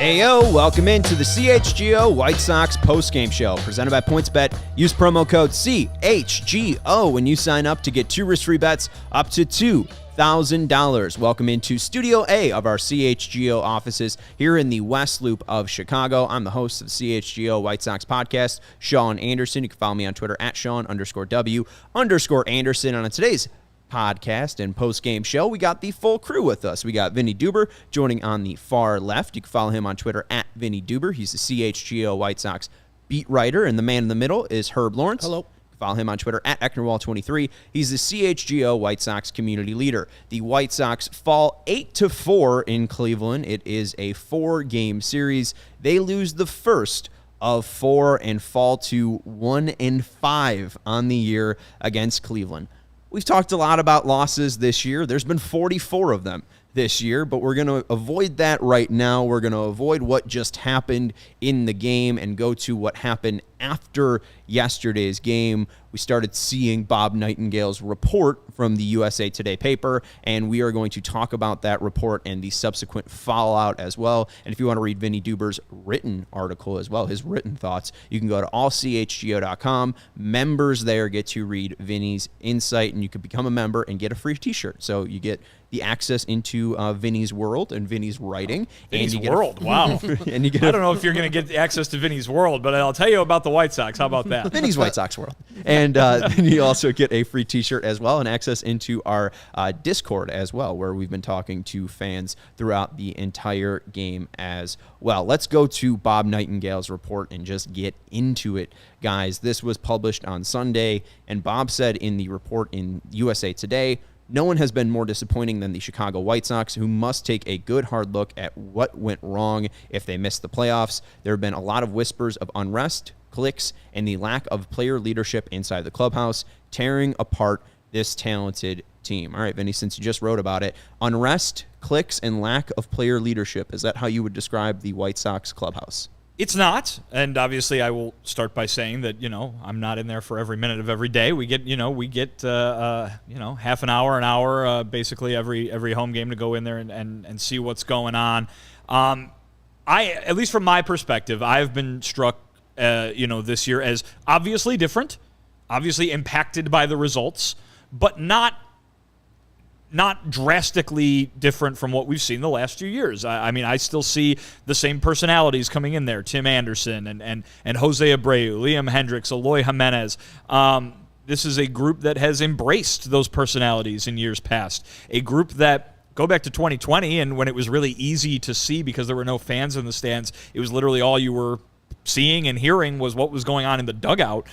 Heyo, welcome into the CHGO White Sox postgame show presented by PointsBet. Use promo code CHGO when you sign up to get 2 risk-free bets up to $2,000. Welcome into Studio A of our CHGO offices here in the West Loop of Chicago. I'm the host of the CHGO White Sox podcast, Sean Anderson. You can follow me on Twitter at Sean_W_Anderson. On today's podcast and post-game show, we got the full crew with us. We got Vinnie Duber joining on the far left. You can follow him on Twitter at Vinnie Duber. He's the CHGO White Sox beat writer, and the man in the middle is Herb Lawrence. Hello. You can follow him on Twitter at Ecknerwall23. He's the CHGO White Sox community leader. The White Sox fall 8-4 in Cleveland. It is a 4-game series. They lose the first of 4 and fall to 1-5 on the year against Cleveland. We've talked a lot about losses this year. There's been 44 of them this year, but we're going to avoid that right now. We're going to avoid what just happened in the game and go to what happened after yesterday's game. We started seeing Bob Nightingale's report from the USA Today paper, and we are going to talk about that report and the subsequent fallout as well. And if you want to read Vinnie Duber's written article as well, his written thoughts, you can go to allchgo.com. Members there get to read Vinnie's insight, and you can become a member and get a free t-shirt. So you get the access into Vinnie's world and Vinnie's writing. Vinnie's world, wow. And you get I don't know if you're going to get access to Vinnie's world, but I'll tell you about the White Sox. How about that? Vinnie's White Sox world. And then you also get a free t-shirt as well and access into our Discord as well, where we've been talking to fans throughout the entire game as well. Let's go to Bob Nightingale's report and just get into it, guys. This was published on Sunday, and Bob said in the report in USA Today, "No one has been more disappointing than the Chicago White Sox, who must take a good hard look at what went wrong if they missed the playoffs. There have been a lot of whispers of unrest, clicks, and the lack of player leadership inside the clubhouse, tearing apart this talented team." All right, Vinny, since you just wrote about it, unrest, clicks, and lack of player leadership. Is that how you would describe the White Sox clubhouse? It's not, and obviously I will start by saying that, I'm not in there for every minute of every day. We get half an hour, basically every home game to go in there and see what's going on. At least from my perspective, I've been struck, this year as obviously different, obviously impacted by the results, but not drastically different from what we've seen the last few years. I still see the same personalities coming in there: Tim Anderson and Jose Abreu, Liam Hendricks, Eloy Jimenez. This is a group that has embraced those personalities in years past. A group that, go back to 2020, and when it was really easy to see because there were no fans in the stands, it was literally all you were seeing and hearing was what was going on in the dugout.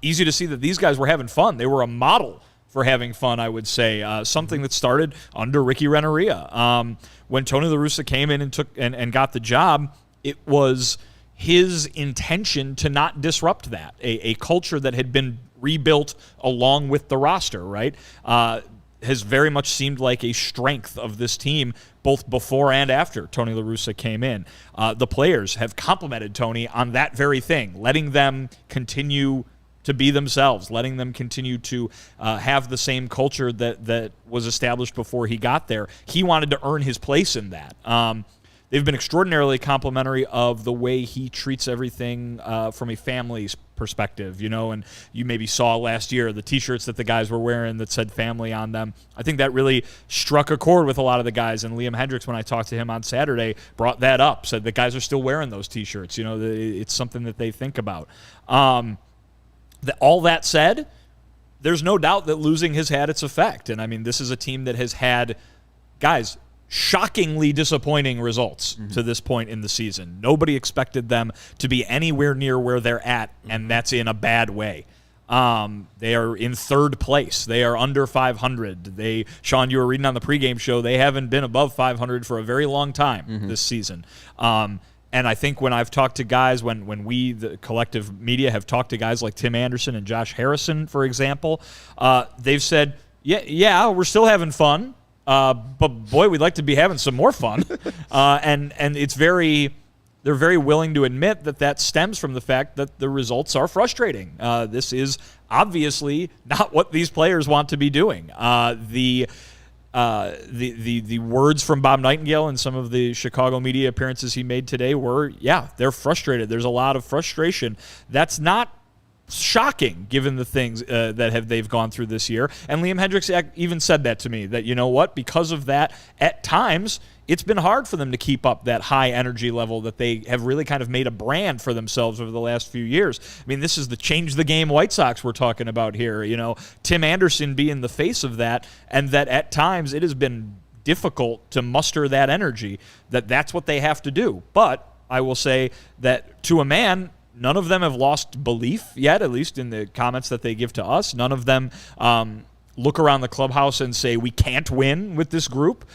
Easy to see that these guys were having fun. They were a model for having fun, I would say. Something that started under Ricky Renneria. When Tony La Russa came in and took and got the job, it was his intention to not disrupt that. A culture that had been rebuilt along with the roster, right? Has very much seemed like a strength of this team, both before and after Tony La Russa came in. The players have complimented Tony on that very thing, letting them continue to be themselves, letting them continue to have the same culture that was established before he got there. He wanted to earn his place in that. They've been extraordinarily complimentary of the way he treats everything from a family's perspective, and you maybe saw last year the T-shirts that the guys were wearing that said family on them. I think that really struck a chord with a lot of the guys, and Liam Hendricks, when I talked to him on Saturday, brought that up, said the guys are still wearing those T-shirts. It's something that they think about. All that said, there's no doubt that losing has had its effect. And, this is a team that has had, guys, shockingly disappointing results to this point in the season. Nobody expected them to be anywhere near where they're at, and that's in a bad way. They are in third place. They are under 500. Sean, you were reading on the pregame show, they haven't been above 500 for a very long time this season. And I think when I've talked to guys, when we, the collective media, have talked to guys like Tim Anderson and Josh Harrison, for example, they've said, yeah, we're still having fun, but boy, we'd like to be having some more fun. And they're very willing to admit that stems from the fact that the results are frustrating. This is obviously not what these players want to be doing. the words from Bob Nightingale and some of the Chicago media appearances he made today were, yeah, they're frustrated. There's a lot of frustration. That's not shocking given the things that they've gone through this year. And Liam Hendriks even said that to me, that, you know what, because of that, at times it's been hard for them to keep up that high energy level that they have really kind of made a brand for themselves over the last few years. I mean, this is the change the game White Sox we're talking about here. You know, Tim Anderson being the face of that, and that at times it has been difficult to muster that energy, that's what they have to do. But I will say that to a man, none of them have lost belief yet, at least in the comments that they give to us. None of them look around the clubhouse and say, we can't win with this group.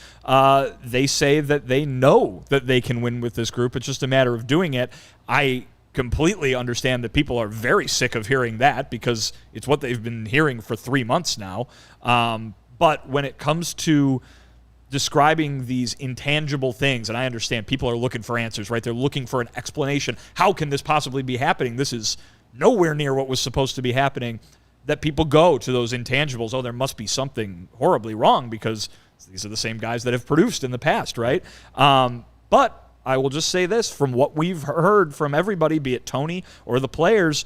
They say that they know that they can win with this group. It's just a matter of doing it. I completely understand that people are very sick of hearing that, because it's what they've been hearing for 3 months now. But when it comes to describing these intangible things, and I understand people are looking for answers, right? They're looking for an explanation. How can this possibly be happening? This is nowhere near what was supposed to be happening. That people go to those intangibles. Oh, there must be something horribly wrong because these are the same guys that have produced in the past, right? But I will just say this, from what we've heard from everybody, be it Tony or the players,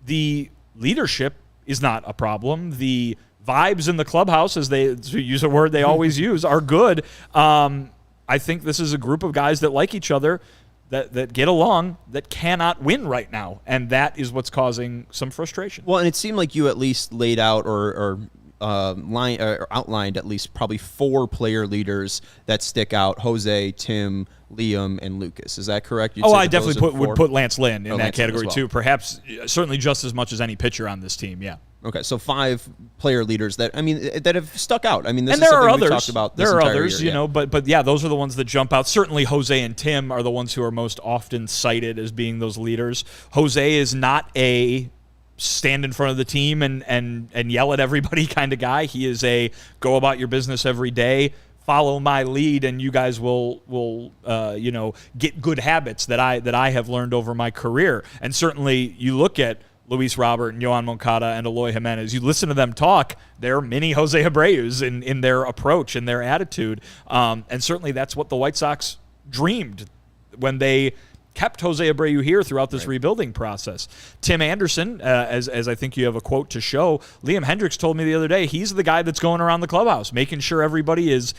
the leadership is not a problem. The vibes in the clubhouse, as they, to use a word they always use, are good. I think this is a group of guys that like each other, that get along, that cannot win right now, and that is what's causing some frustration. Well, and it seemed like you at least laid out or outlined at least probably 4 player leaders that stick out: Jose, Tim, Liam, and Lucas. Is that correct? I definitely would put Lance Lynn in that Lance category well. too. Perhaps, certainly just as much as any pitcher on this team. Yeah. Okay, so 5 player leaders that have stuck out. I mean, this and is there are something others. we talked about this there are entire others, year, you know, but yeah, those are the ones that jump out. Certainly, Jose and Tim are the ones who are most often cited as being those leaders. Jose is not a stand in front of the team and yell at everybody kind of guy. He is a go about your business every day, follow my lead, and you guys will get good habits that I have learned over my career. And certainly, you look at Luis Robert and Yoan Moncada and Eloy Jimenez, you listen to them talk, they're mini Jose Abreu's in their approach and their attitude. And certainly that's what the White Sox dreamed when they kept Jose Abreu here throughout this rebuilding process. Tim Anderson, as I think you have a quote to show, Liam Hendriks told me the other day, he's the guy that's going around the clubhouse, making sure everybody is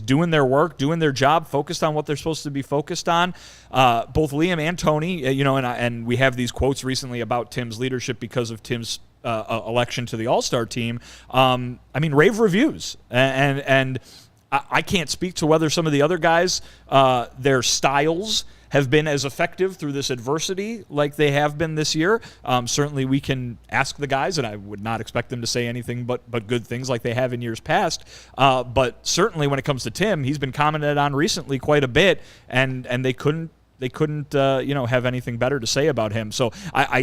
doing their work, doing their job, focused on what they're supposed to be focused on. Both Liam and Tony, and we have these quotes recently about Tim's leadership because of Tim's election to the All-Star team. Rave reviews. And I can't speak to whether some of the other guys, their styles have been as effective through this adversity like they have been this year. Certainly we can ask the guys, and I would not expect them to say anything but good things like they have in years past. But certainly when it comes to Tim, he's been commented on recently quite a bit, and they couldn't have anything better to say about him. So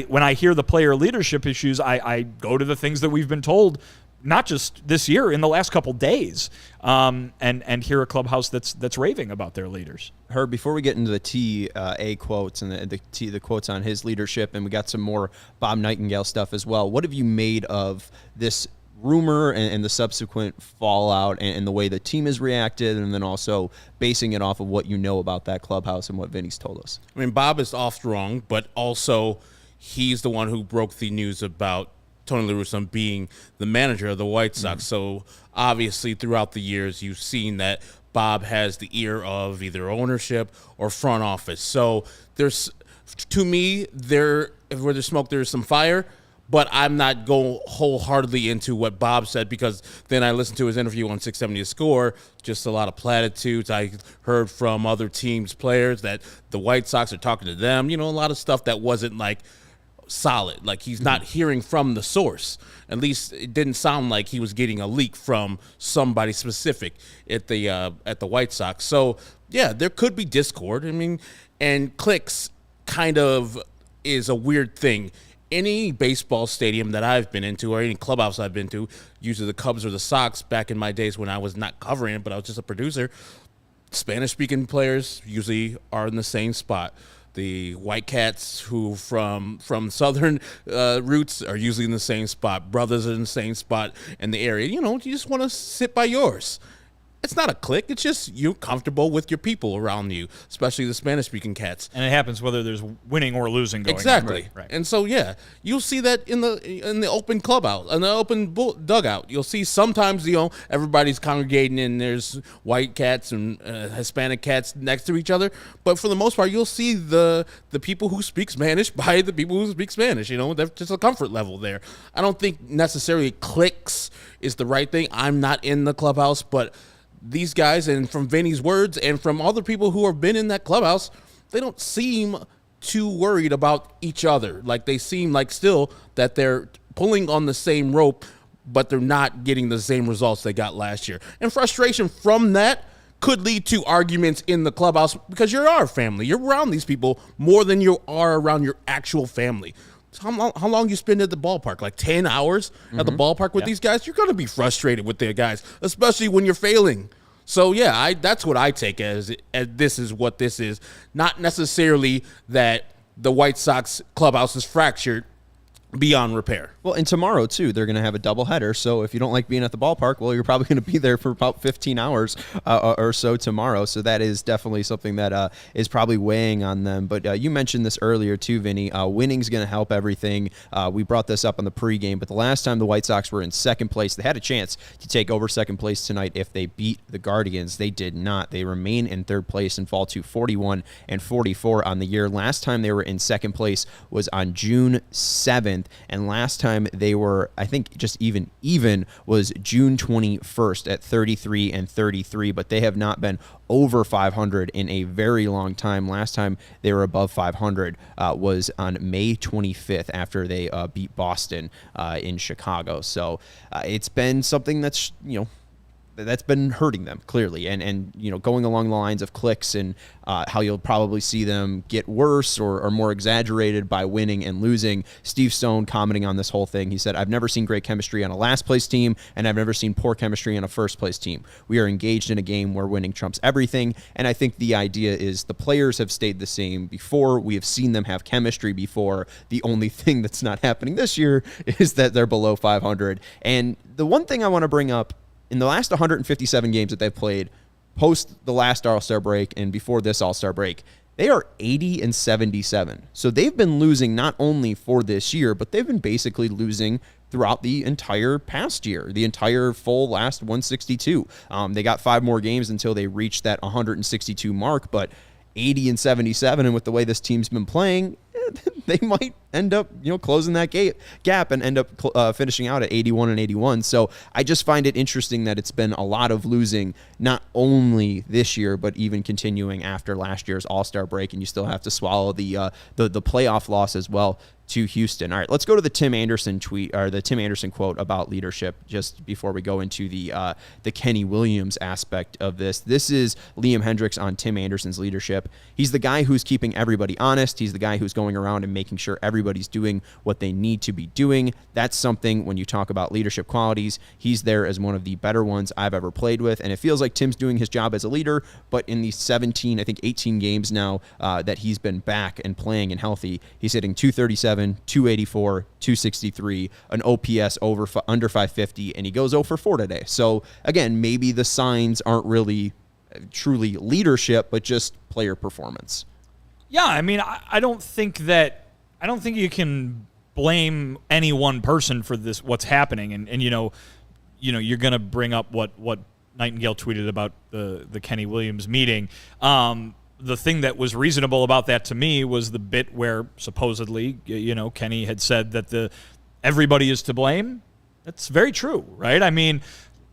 when I hear the player leadership issues, I go to the things that we've been told, not just this year, in the last couple days, and hear a clubhouse that's raving about their leaders. Herb, before we get into the TA quotes and the quotes on his leadership, and we got some more Bob Nightingale stuff as well, what have you made of this rumor and the subsequent fallout and the way the team has reacted, and then also basing it off of what you know about that clubhouse and what Vinny's told us? I mean, Bob is oft wrong, but also he's the one who broke the news about Tony La Russa being the manager of the White Sox. So obviously throughout the years, you've seen that Bob has the ear of either ownership or front office. So there's, to me, where there's smoke, there's some fire. But I'm not going wholeheartedly into what Bob said, because then I listened to his interview on 670 The Score, just a lot of platitudes. I heard from other teams' players that the White Sox are talking to them, a lot of stuff that wasn't like solid. Like he's not hearing from the source. At least it didn't sound like he was getting a leak from somebody specific at the White Sox. So yeah, there could be discord. I mean, and clicks kind of is a weird thing. Any baseball stadium that I've been into, or any clubhouse I've been to, usually the Cubs or the Sox, back in my days when I was not covering it, but I was just a producer, Spanish-speaking players usually are in the same spot. The White Cats, who from southern roots, are usually in the same spot. Brothers are in the same spot in the area. You just want to sit by yours. it's not a clique. It's just you're comfortable with your people around you, especially the Spanish-speaking cats. And it happens whether there's winning or losing going Exactly. on. Right. And so, yeah, you'll see that in the open clubhouse, in the open dugout. You'll see sometimes, everybody's congregating and there's white cats and Hispanic cats next to each other. But for the most part, you'll see the people who speak Spanish by the people who speak Spanish. There's just a comfort level there. I don't think necessarily cliques is the right thing. I'm not in the clubhouse, but these guys, and from Vinny's words and from other people who have been in that clubhouse, they don't seem too worried about each other. Like, they seem like still that they're pulling on the same rope, but they're not getting the same results they got last year. And frustration from that could lead to arguments in the clubhouse because you're our family. You're around these people more than you are around your actual family. How long you spend at the ballpark? Like 10 hours at the ballpark with these guys? You're going to be frustrated with their guys, especially when you're failing. So, yeah, that's what I take as this is what this is. Not necessarily that the White Sox clubhouse is fractured beyond repair. Well, and tomorrow, too, they're going to have a doubleheader. So if you don't like being at the ballpark, well, you're probably going to be there for about 15 hours or so tomorrow. So that is definitely something that is probably weighing on them. But you mentioned this earlier, too, Vinny. Winning's going to help everything. We brought this up on the pregame, but the last time the White Sox were in second place, they had a chance to take over second place tonight if they beat the Guardians. They did not. They remain in third place and fall to 41 and 44 on the year. Last time they were in second place was on June 7th. And last time they were, I think, just even was June 21st at 33 and 33, but they have not been over 500 in a very long time. Last time they were above 500 was on May 25th after they beat Boston in Chicago. So it's been something that's, that's been hurting them clearly, and going along the lines of clicks and how you'll probably see them get worse or more exaggerated by winning and losing. Steve Stone commenting on this whole thing, he said, "I've never seen great chemistry on a last place team, and I've never seen poor chemistry on a first place team. We are engaged in a game where winning trumps everything." And I think the idea is the players have stayed the same before. We have seen them have chemistry before. The only thing that's not happening this year is that they're below 500. And the one thing I want to bring up, in the last 157 games that they've played, post the last All-Star break and before this All-Star break, they are 80 and 77. So they've been losing not only for this year, but they've been basically losing throughout the entire past year, the entire full last 162. They got 5 more games until they reach that 162 mark, but 80 and 77, and with the way this team's been playing, they might end up, closing that gap and end up finishing out at 81 and 81. So I just find it interesting that it's been a lot of losing, not only this year, but even continuing after last year's All-Star break, and you still have to swallow the playoff loss as well to Houston. All right, let's go to the Tim Anderson tweet, or the Tim Anderson quote about leadership, just before we go into the Kenny Williams aspect of this. This is Liam Hendriks on Tim Anderson's leadership. He's the guy who's keeping everybody honest. He's the guy who's going around and making sure everybody's doing what they need to be doing. That's something, when you talk about leadership qualities, he's there as one of the better ones I've ever played with. And it feels like Tim's doing his job as a leader, but in the 17, I think 18 games now that he's been back and playing and healthy, he's hitting 237, 284, 263, an OPS under 550, and he goes 0 for 4 today. So again, maybe the signs aren't really truly leadership, but just player performance. Yeah, I mean, I don't think you can blame any one person for this, what's happening, and you're going to bring up what Nightingale tweeted about the Kenny Williams meeting. The thing that was reasonable about that to me was the bit where supposedly, Kenny had said that everybody is to blame. That's very true, right? I mean,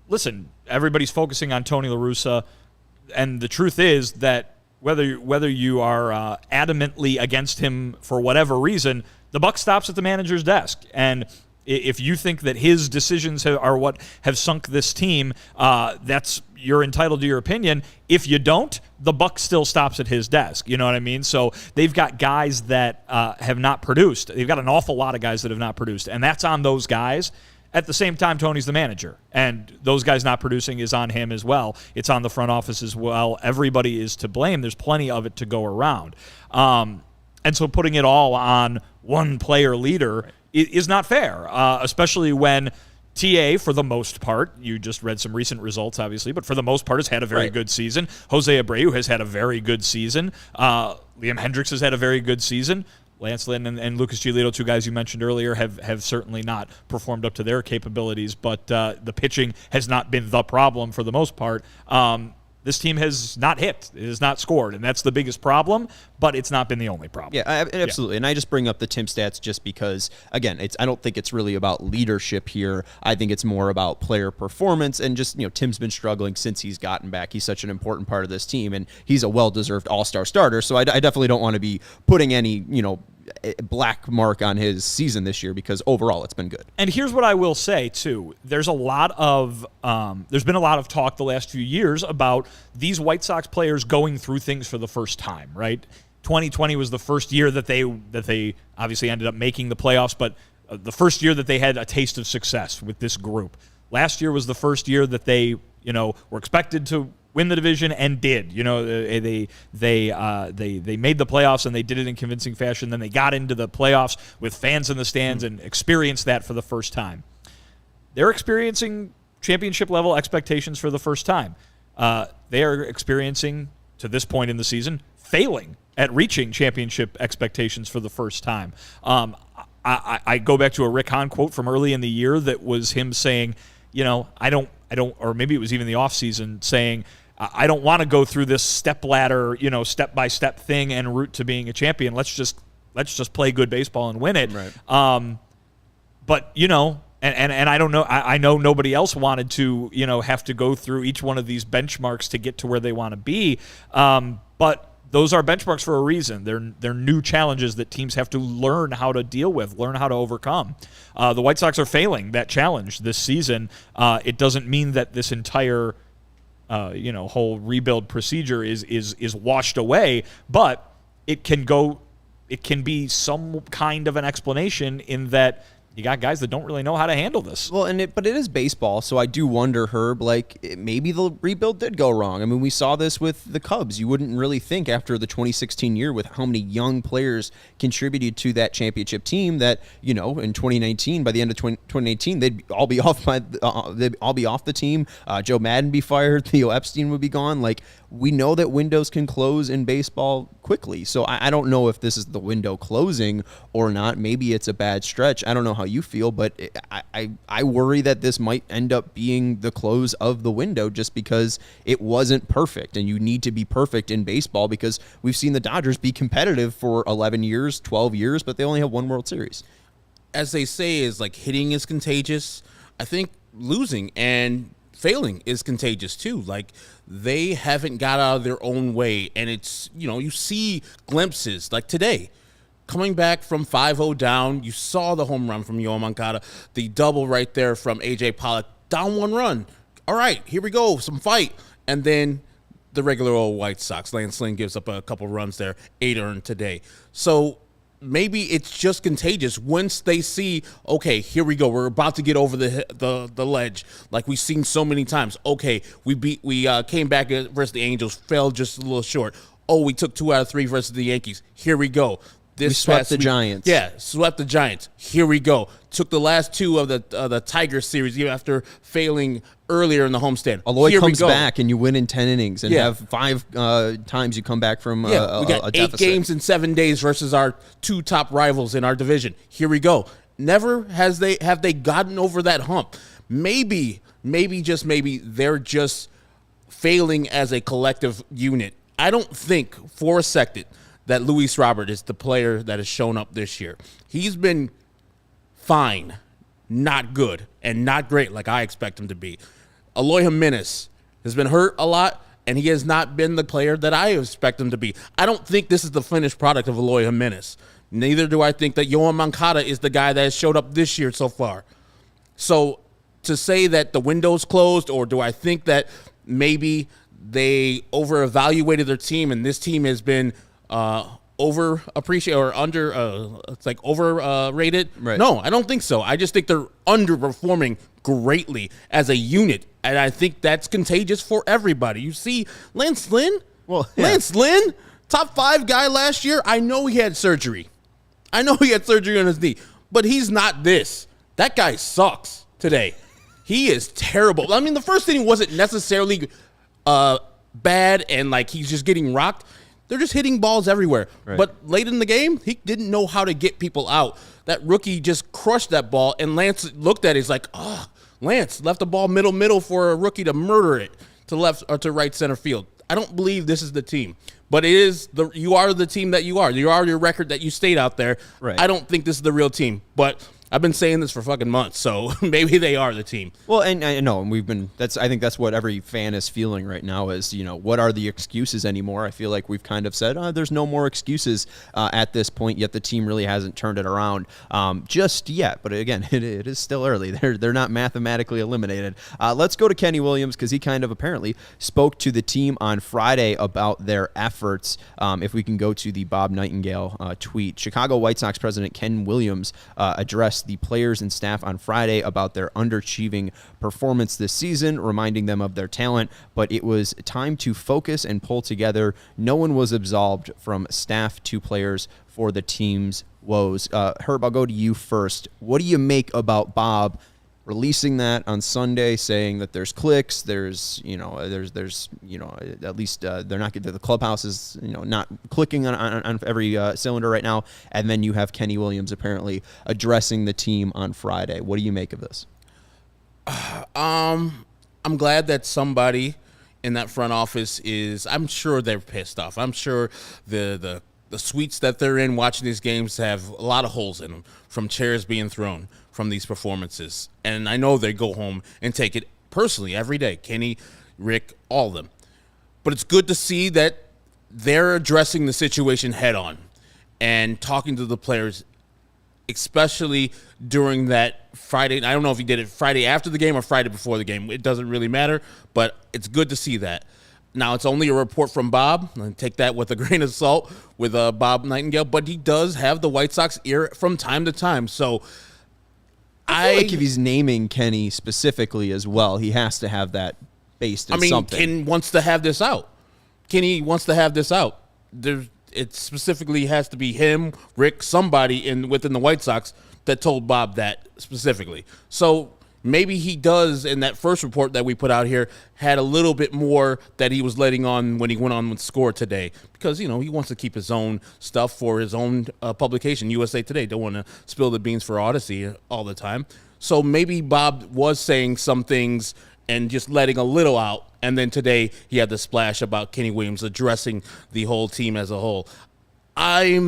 listen, everybody's focusing on Tony La Russa, and the truth is that whether you are adamantly against him for whatever reason, the buck stops at the manager's desk. And if you think that his decisions are what have sunk this team, you're entitled to your opinion. If you don't, the buck still stops at his desk. You know what I mean? So they've got guys that have not produced. They've got an awful lot of guys that have not produced, and that's on those guys. At the same time, Tony's the manager, and those guys not producing is on him as well. It's on the front office as well. Everybody is to blame. There's plenty of it to go around. And so putting it all on one player leader is not fair, especially when TA, for the most part, you just read some recent results, obviously, but for the most part has had a very good season. Jose Abreu has had a very good season. Liam Hendriks has had a very good season. Lance Lynn and Lucas Giolito, two guys you mentioned earlier, have certainly not performed up to their capabilities, but the pitching has not been the problem for the most part. This team has not hit. It has not scored, and that's the biggest problem, but it's not been the only problem. Yeah, absolutely. And I just bring up the Tim stats just because, again, I don't think it's really about leadership here. I think it's more about player performance, and just, Tim's been struggling since he's gotten back. He's such an important part of this team, and he's a well-deserved all-star starter, so I definitely don't want to be putting any, black mark on his season this year, because overall it's been good. And here's what I will say too: there's been a lot of talk the last few years about these White Sox players going through things for the first time. Right? 2020 was the first year that they obviously ended up making the playoffs, but the first year that they had a taste of success with this group. Last year was the first year that they were expected to win the division and did. They made the playoffs, and they did it in convincing fashion. Then they got into the playoffs with fans in the stands and experienced that for the first time. They're experiencing championship level expectations for the first time. They are experiencing, to this point in the season, failing at reaching championship expectations for the first time. I go back to a Rick Hahn quote from early in the year that was him saying, I don't, or maybe it was even the offseason, saying, I don't want to go through this step ladder, step-by-step thing and route to being a champion. Let's just play good baseball and win it. Right. But, and I don't know, I know nobody else wanted to, have to go through each one of these benchmarks to get to where they want to be. But those are benchmarks for a reason. They're new challenges that teams have to learn how to deal with, learn how to overcome. The White Sox are failing that challenge this season. It doesn't mean that this entire whole rebuild procedure is washed away, but it can be some kind of an explanation in that you got guys that don't really know how to handle this. Well, but it is baseball, so I do wonder, Herb, maybe the rebuild did go wrong. I mean, we saw this with the Cubs. You wouldn't really think after the 2016 year, with how many young players contributed to that championship team, that, in 2019, by the end of 2019, they'd all be off the team. Joe Madden be fired. Theo Epstein would be gone. We know that windows can close in baseball quickly. So I don't know if this is the window closing or not. Maybe it's a bad stretch. I don't know how you feel, but I worry that this might end up being the close of the window, just because it wasn't perfect, and you need to be perfect in baseball, because we've seen the Dodgers be competitive for 11 years, 12 years, but they only have one World Series. As they say, is hitting is contagious. I think losing and failing is contagious too. They haven't got out of their own way, and it's, you see glimpses like today. Coming back from 5-0 down, you saw the home run from Yoan Moncada, the double right there from A.J. Pollock, down one run. All right, here we go, some fight. And then the regular old White Sox, Lance Lynn gives up a couple runs there, 8 earned today. So maybe it's just contagious once they see, okay, here we go, we're about to get over the ledge, like we've seen so many times. Okay, we came back versus the Angels, fell just a little short. Oh, we took 2 out of 3 versus the Yankees. Here we go. We swept the Giants. Yeah, swept the Giants. Here we go. Took the last 2 of the Tiger series, even after failing earlier in the homestand. Aloy comes back, and you win in 10 innings, and have 5 times you come back from we got a 8 deficit. games in 7 days versus our 2 top rivals in our division. Here we go. Never have they gotten over that hump. Maybe just maybe they're just failing as a collective unit. I don't think for a second that Luis Robert is the player that has shown up this year. He's been fine, not good, and not great like I expect him to be. Eloy Jimenez has been hurt a lot, and he has not been the player that I expect him to be. I don't think this is the finished product of Eloy Jimenez. Neither do I think that Yoan Moncada is the guy that has showed up this year so far. So to say that the window's closed, or do I think that maybe they over-evaluated their team and this team has been over-appreciated or overrated? Right. No, I don't think so. I just think they're underperforming greatly as a unit, and I think that's contagious for everybody. You see Lance Lynn? Well, yeah. Lance Lynn, top 5 guy last year. I know he had surgery. On his knee, but he's not this. That guy sucks. today. He is terrible. I mean, the first inning wasn't necessarily bad and like he's just getting rocked. They're just hitting balls everywhere. Right. But late in the game, he didn't know how to get people out. That rookie just crushed that ball, and Lance looked at it. He's like, oh, Lance left the ball middle for a rookie to murder it to left or to right center field. I don't believe this is the team. But it is you are the team that you are. You are your record that you stayed out there. Right. I don't think this is the real team. But I've been saying this for fucking months, so maybe they are the team. Well, and I know, and I think that's what every fan is feeling right now is, what are the excuses anymore? I feel like we've kind of said, there's no more excuses at this point, yet the team really hasn't turned it around just yet. But again, it is still early. They're not mathematically eliminated. Let's go to Kenny Williams because he kind of apparently spoke to the team on Friday about their efforts. If we can go to the Bob Nightingale tweet. Chicago White Sox president Ken Williams addressed the players and staff on Friday about their underachieving performance this season, reminding them of their talent, but it was time to focus and pull together. No one was absolved from staff to players for the team's woes. Herb, I'll go to you first. What do you make about Bob releasing that on Sunday, saying that there's clicks, there's at least they're not the clubhouse is not clicking on every cylinder right now, and then you have Kenny Williams apparently addressing the team on Friday. What do you make of this? I'm glad that somebody in that front office I'm sure they're pissed off. I'm sure the suites that they're in watching these games have a lot of holes in them from chairs being thrown from these performances. And I know they go home and take it personally every day. Kenny, Rick, all of them. But it's good to see that they're addressing the situation head on and talking to the players, especially during that Friday. I don't know if he did it Friday after the game or Friday before the game. It doesn't really matter, but it's good to see that. Now, it's only a report from Bob. Take that with a grain of salt with Bob Nightingale, but he does have the White Sox ear from time to time. So I feel like if he's naming Kenny specifically as well, he has to have that based in something. Ken wants to have this out. Kenny wants to have this out. It specifically has to be him, Rick, somebody within the White Sox that told Bob that specifically. So maybe he does, in that first report that we put out here, had a little bit more that he was letting on when he went on with Score today. Because, he wants to keep his own stuff for his own publication, USA Today. Don't want to spill the beans for Odyssey all the time. So maybe Bob was saying some things and just letting a little out. And then today he had the splash about Kenny Williams addressing the whole team as a whole. I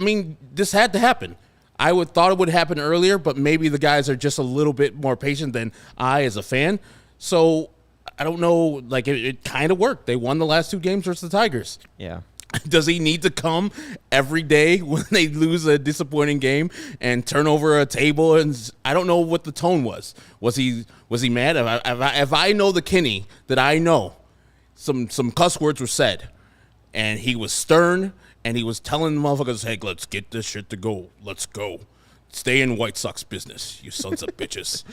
mean, this had to happen. I thought it would happen earlier, but maybe the guys are just a little bit more patient than I as a fan. So I don't know. Like it kind of worked. They won the last two games versus the Tigers. Yeah. Does he need to come every day when they lose a disappointing game and turn over a table? And I don't know what the tone was. Was he mad? If I know the Kenny that I know, some cuss words were said, and he was stern. And he was telling the motherfuckers, hey, let's get this shit to go. Let's go. Stay in White Sox business, you sons of bitches.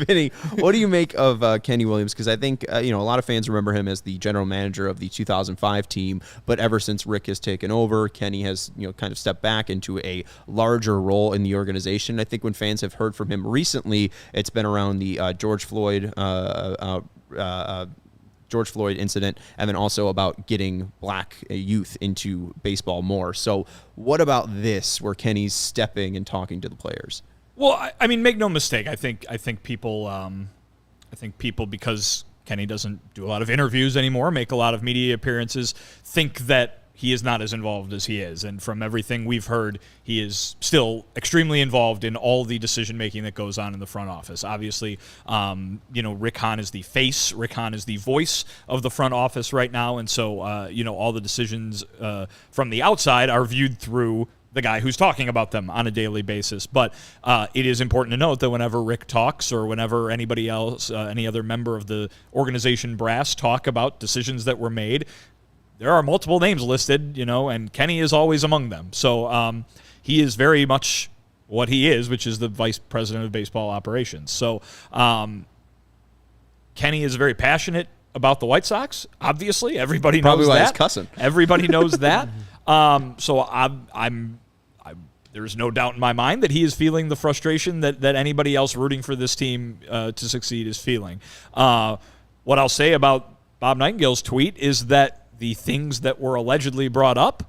Vinny, what do you make of Kenny Williams? Because I think, a lot of fans remember him as the general manager of the 2005 team. But ever since Rick has taken over, Kenny has, kind of stepped back into a larger role in the organization. I think when fans have heard from him recently, it's been around the George Floyd incident, and then also about getting black youth into baseball more. So what about this, where Kenny's stepping and talking to the players? Well, I mean, make no mistake. I think people, because Kenny doesn't do a lot of interviews anymore, make a lot of media appearances, think that he is not as involved as he is. And from everything we've heard, he is still extremely involved in all the decision-making that goes on in the front office. Obviously, Rick Hahn is the face. Rick Hahn is the voice of the front office right now. And so, all the decisions from the outside are viewed through the guy who's talking about them on a daily basis. But it is important to note that whenever Rick talks or whenever anybody else, any other member of the organization brass talk about decisions that were made, there are multiple names listed, and Kenny is always among them. So he is very much what he is, which is the vice president of baseball operations. So Kenny is very passionate about the White Sox. Obviously, everybody knows that. Probably why he's cussing. Everybody knows that. So I'm there's no doubt in my mind that he is feeling the frustration that anybody else rooting for this team to succeed is feeling. What I'll say about Bob Nightingale's tweet is that the things that were allegedly brought up,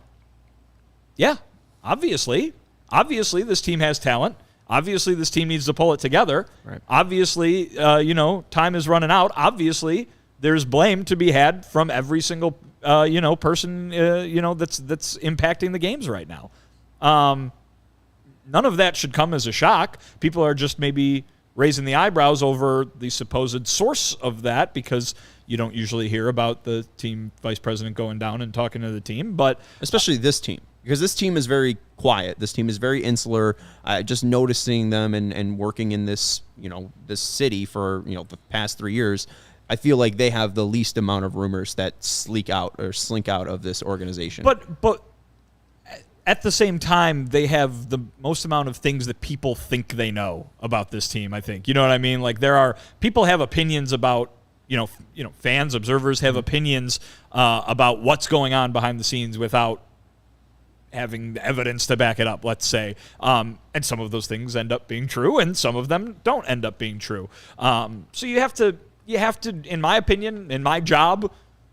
yeah, obviously this team has talent. Obviously this team needs to pull it together. Right. Obviously, time is running out. Obviously, there's blame to be had from every single person that's impacting the games right now. None of that should come as a shock. People are just maybe raising the eyebrows over the supposed source of that because you don't usually hear about the team vice president going down and talking to the team. But especially this team, because this team is very quiet. This team is very insular. Just noticing them and working in this city for the past 3 years, I feel like they have the least amount of rumors that slink out of this organization. But at the same time, they have the most amount of things that people think they know about this team, I think. You know what I mean? Like people have opinions about, fans, observers have opinions about what's going on behind the scenes without having the evidence to back it up, let's say. And some of those things end up being true and some of them don't end up being true. So you have to, in my opinion, in my job,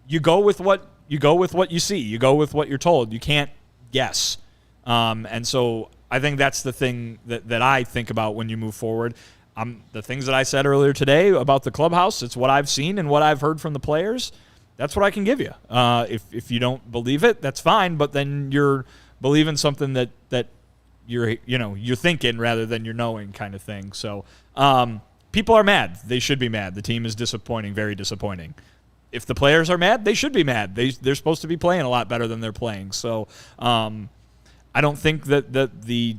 you go with what you see. You go with what you're told. You can't guess. And so I think that's the thing that I think about when you move forward. The things that I said earlier today about the clubhouse, it's what I've seen and what I've heard from the players. That's what I can give you. If you don't believe it, that's fine, but then you're believing something that you're thinking rather than you're knowing kind of thing. So people are mad. They should be mad. The team is disappointing, very disappointing. If the players are mad, they should be mad. They're supposed to be playing a lot better than they're playing. So I don't think that the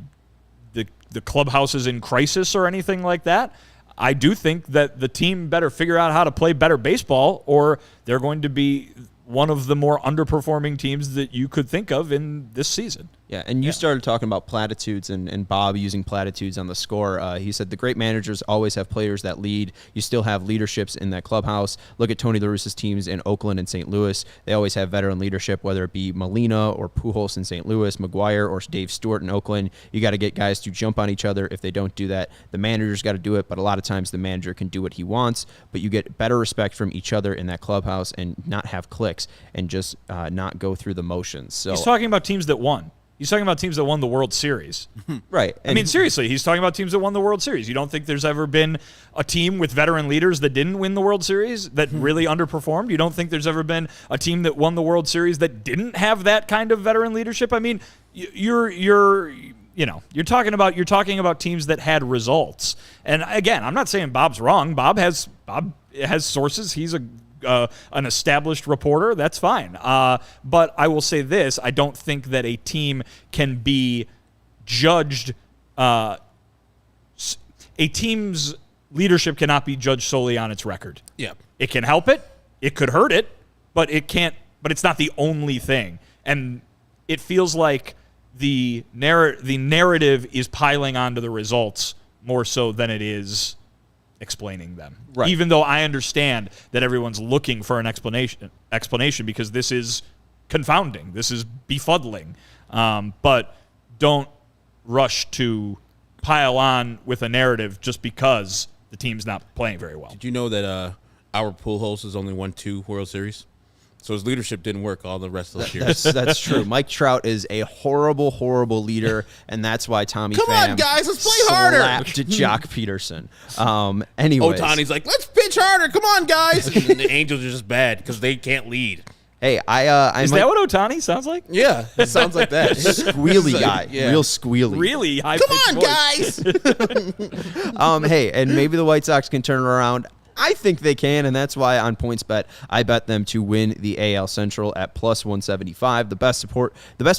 clubhouse is in crisis or anything like that. I do think that the team better figure out how to play better baseball, or they're going to be one of the more underperforming teams that you could think of in this season. Yeah, and you started talking about platitudes and Bob using platitudes on the score. He said the great managers always have players that lead. You still have leaderships in that clubhouse. Look at Tony La Russa's teams in Oakland and St. Louis. They always have veteran leadership, whether it be Molina or Pujols in St. Louis, McGuire or Dave Stewart in Oakland. You got to get guys to jump on each other. If they don't do that, the manager's got to do it, but a lot of times the manager can do what he wants, but you get better respect from each other in that clubhouse and not have cliques and just not go through the motions. So he's talking about teams that won. He's talking about teams that won the World Series. Right. I mean, seriously, he's talking about teams that won the World Series. You don't think there's ever been a team with veteran leaders that didn't win the World Series, that really underperformed? You don't think there's ever been a team that won the World Series that didn't have that kind of veteran leadership? I mean, you're talking about teams that had results. And again, I'm not saying Bob's wrong. Bob has sources. He's an established reporter. That's fine. But I will say this: I don't think that a team can be judged. A team's leadership cannot be judged solely on its record. Yeah, it can help it. It could hurt it, but it can't. But it's not the only thing. And it feels like the narrative is piling onto the results more so than it is explaining them. Right. Even though I understand that everyone's looking for an explanation because this is confounding. This is befuddling. But don't rush to pile on with a narrative just because the team's not playing very well. Did you know that our Pujols has only won 2 World Series? So his leadership didn't work all the rest of those years. That's true. Mike Trout is a horrible, horrible leader, and that's why Tommy Come Pham on, guys, let's play harder. slapped Jock Peterson. Anyways. Otani's like, let's pitch harder. Come on, guys. And the Angels are just bad because they can't lead. Hey, is that what Otani sounds like? Yeah, it sounds like that. Squealy guy. Yeah. Real squealy. Really high Come on, voice. guys. Hey, and maybe the White Sox can turn it around. I think they can, and that's why on PointsBet, I bet them to win the AL Central at plus 175. The best way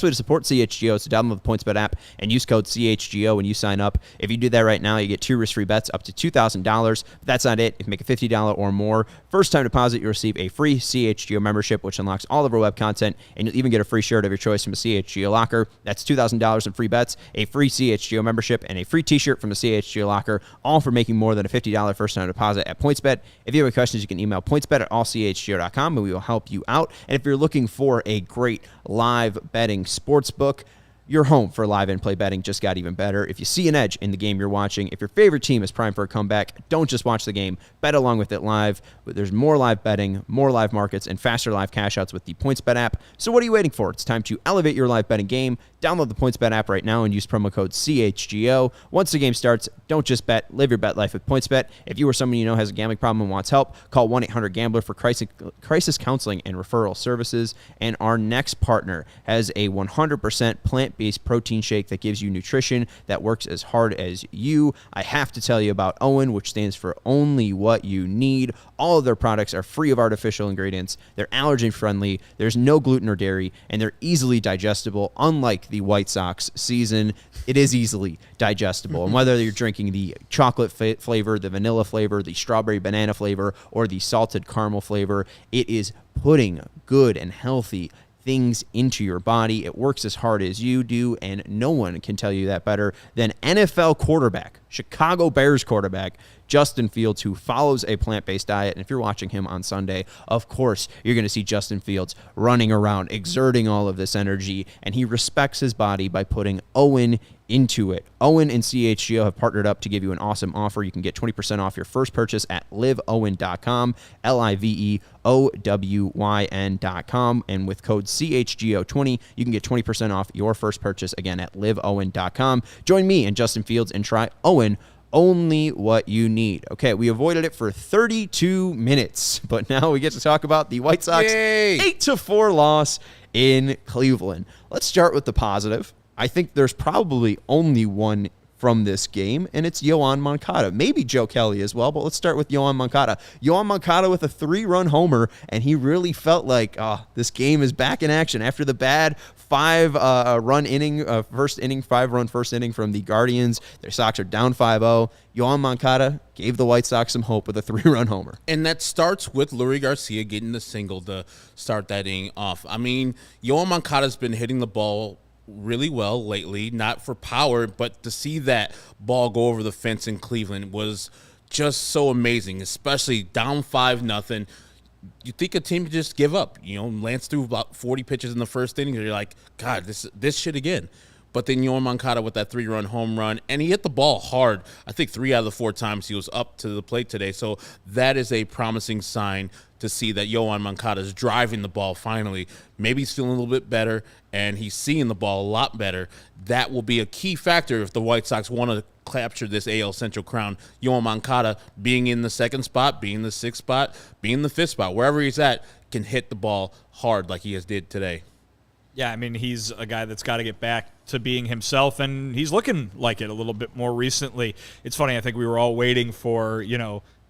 to support CHGO is to download the PointsBet app and use code CHGO when you sign up. If you do that right now, you get 2 risk-free bets up to $2,000. But that's not it. If you make a $50 or more first-time deposit, you'll receive a free CHGO membership, which unlocks all of our web content, and you'll even get a free shirt of your choice from a CHGO locker. That's $2,000 in free bets, a free CHGO membership, and a free t-shirt from a CHGO locker, all for making more than a $50 first-time deposit at PointsBet. If you have any questions, you can email pointsbet@allchgo.com, and we will help you out. And if you're looking for a great live betting sports book, Your home for live and play betting just got even better. If you see an edge in the game you're watching, if your favorite team is primed for a comeback, don't just watch the game. Bet along with it live. There's more live betting, more live markets, and faster live cash outs with the PointsBet app. So what are you waiting for? It's time to elevate your live betting game. Download the PointsBet app right now and use promo code CHGO. Once the game starts, don't just bet. Live your bet life with PointsBet. If you or someone you know has a gambling problem and wants help, call 1-800-GAMBLER for crisis counseling and referral services. And our next partner has a 100% plant-based protein shake that gives you nutrition that works as hard as you. I have to tell you about OWYN, which stands for Only What You Need. All of their products are free of artificial ingredients. They're allergen-friendly. There's no gluten or dairy, and they're easily digestible. Unlike the White Sox season, it is easily digestible. And whether you're drinking the chocolate flavor, the vanilla flavor, the strawberry banana flavor, or the salted caramel flavor, it is putting good and healthy things into your body. It works as hard as you do, and no one can tell you that better than NFL quarterback, Chicago Bears quarterback, Justin Fields, who follows a plant-based diet. And if you're watching him on Sunday, of course, you're going to see Justin Fields running around, exerting all of this energy, and he respects his body by putting OWYN into it. OWYN and CHGO have partnered up to give you an awesome offer. You can get 20% off your first purchase at liveowyn.com, liveowyn.com, and with code CHGO20, you can get 20% off your first purchase again at liveowyn.com. Join me and Justin Fields and try OWYN. Only what you need. Okay, we avoided it for 32 minutes, but now we get to talk about the White Sox 8-4 loss in Cleveland. Let's start with the positive. I think there's probably only one from this game, and it's Yoan Moncada. Maybe Joe Kelly as well, but let's start with Yoan Moncada. Yoan Moncada with a 3-run homer, and he really felt like, this game is back in action after the bad 5-run inning, first inning from the Guardians. Their Sox are down 5-0. Yoan Moncada gave the White Sox some hope with a 3-run homer. And that starts with Lurie Garcia getting the single to start that inning off. I mean, Yoan Moncada's been hitting the ball really well lately, not for power, but to see that ball go over the fence in Cleveland was just so amazing, especially down 5-0. You think a team could just give up. Lance threw about 40 pitches in the first inning, and you're like, God, this shit again. But then Yoan Moncada with that 3-run home run, and he hit the ball hard. I think 3 out of the 4 times he was up to the plate today. So that is a promising sign to see that Yoan Moncada is driving the ball finally. Maybe he's feeling a little bit better, and he's seeing the ball a lot better. That will be a key factor if the White Sox want to capture this AL Central crown. Yoan Moncada being in the 2nd spot, being in the 6th spot, being in the 5th spot, wherever he's at, can hit the ball hard like he has did today. Yeah, I mean, he's a guy that's got to get back to being himself, and he's looking like it a little bit more recently. It's funny, I think we were all waiting for,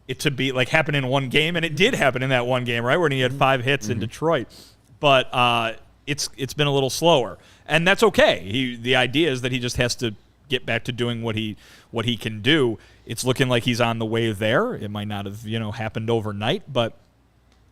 it to be like happen in one game, and it did happen in that one game, right, when he had 5 hits in Detroit. But it's been a little slower, and that's okay. The idea is that he just has to get back to doing what he can do. It's looking like he's on the way there. It might not have happened overnight, but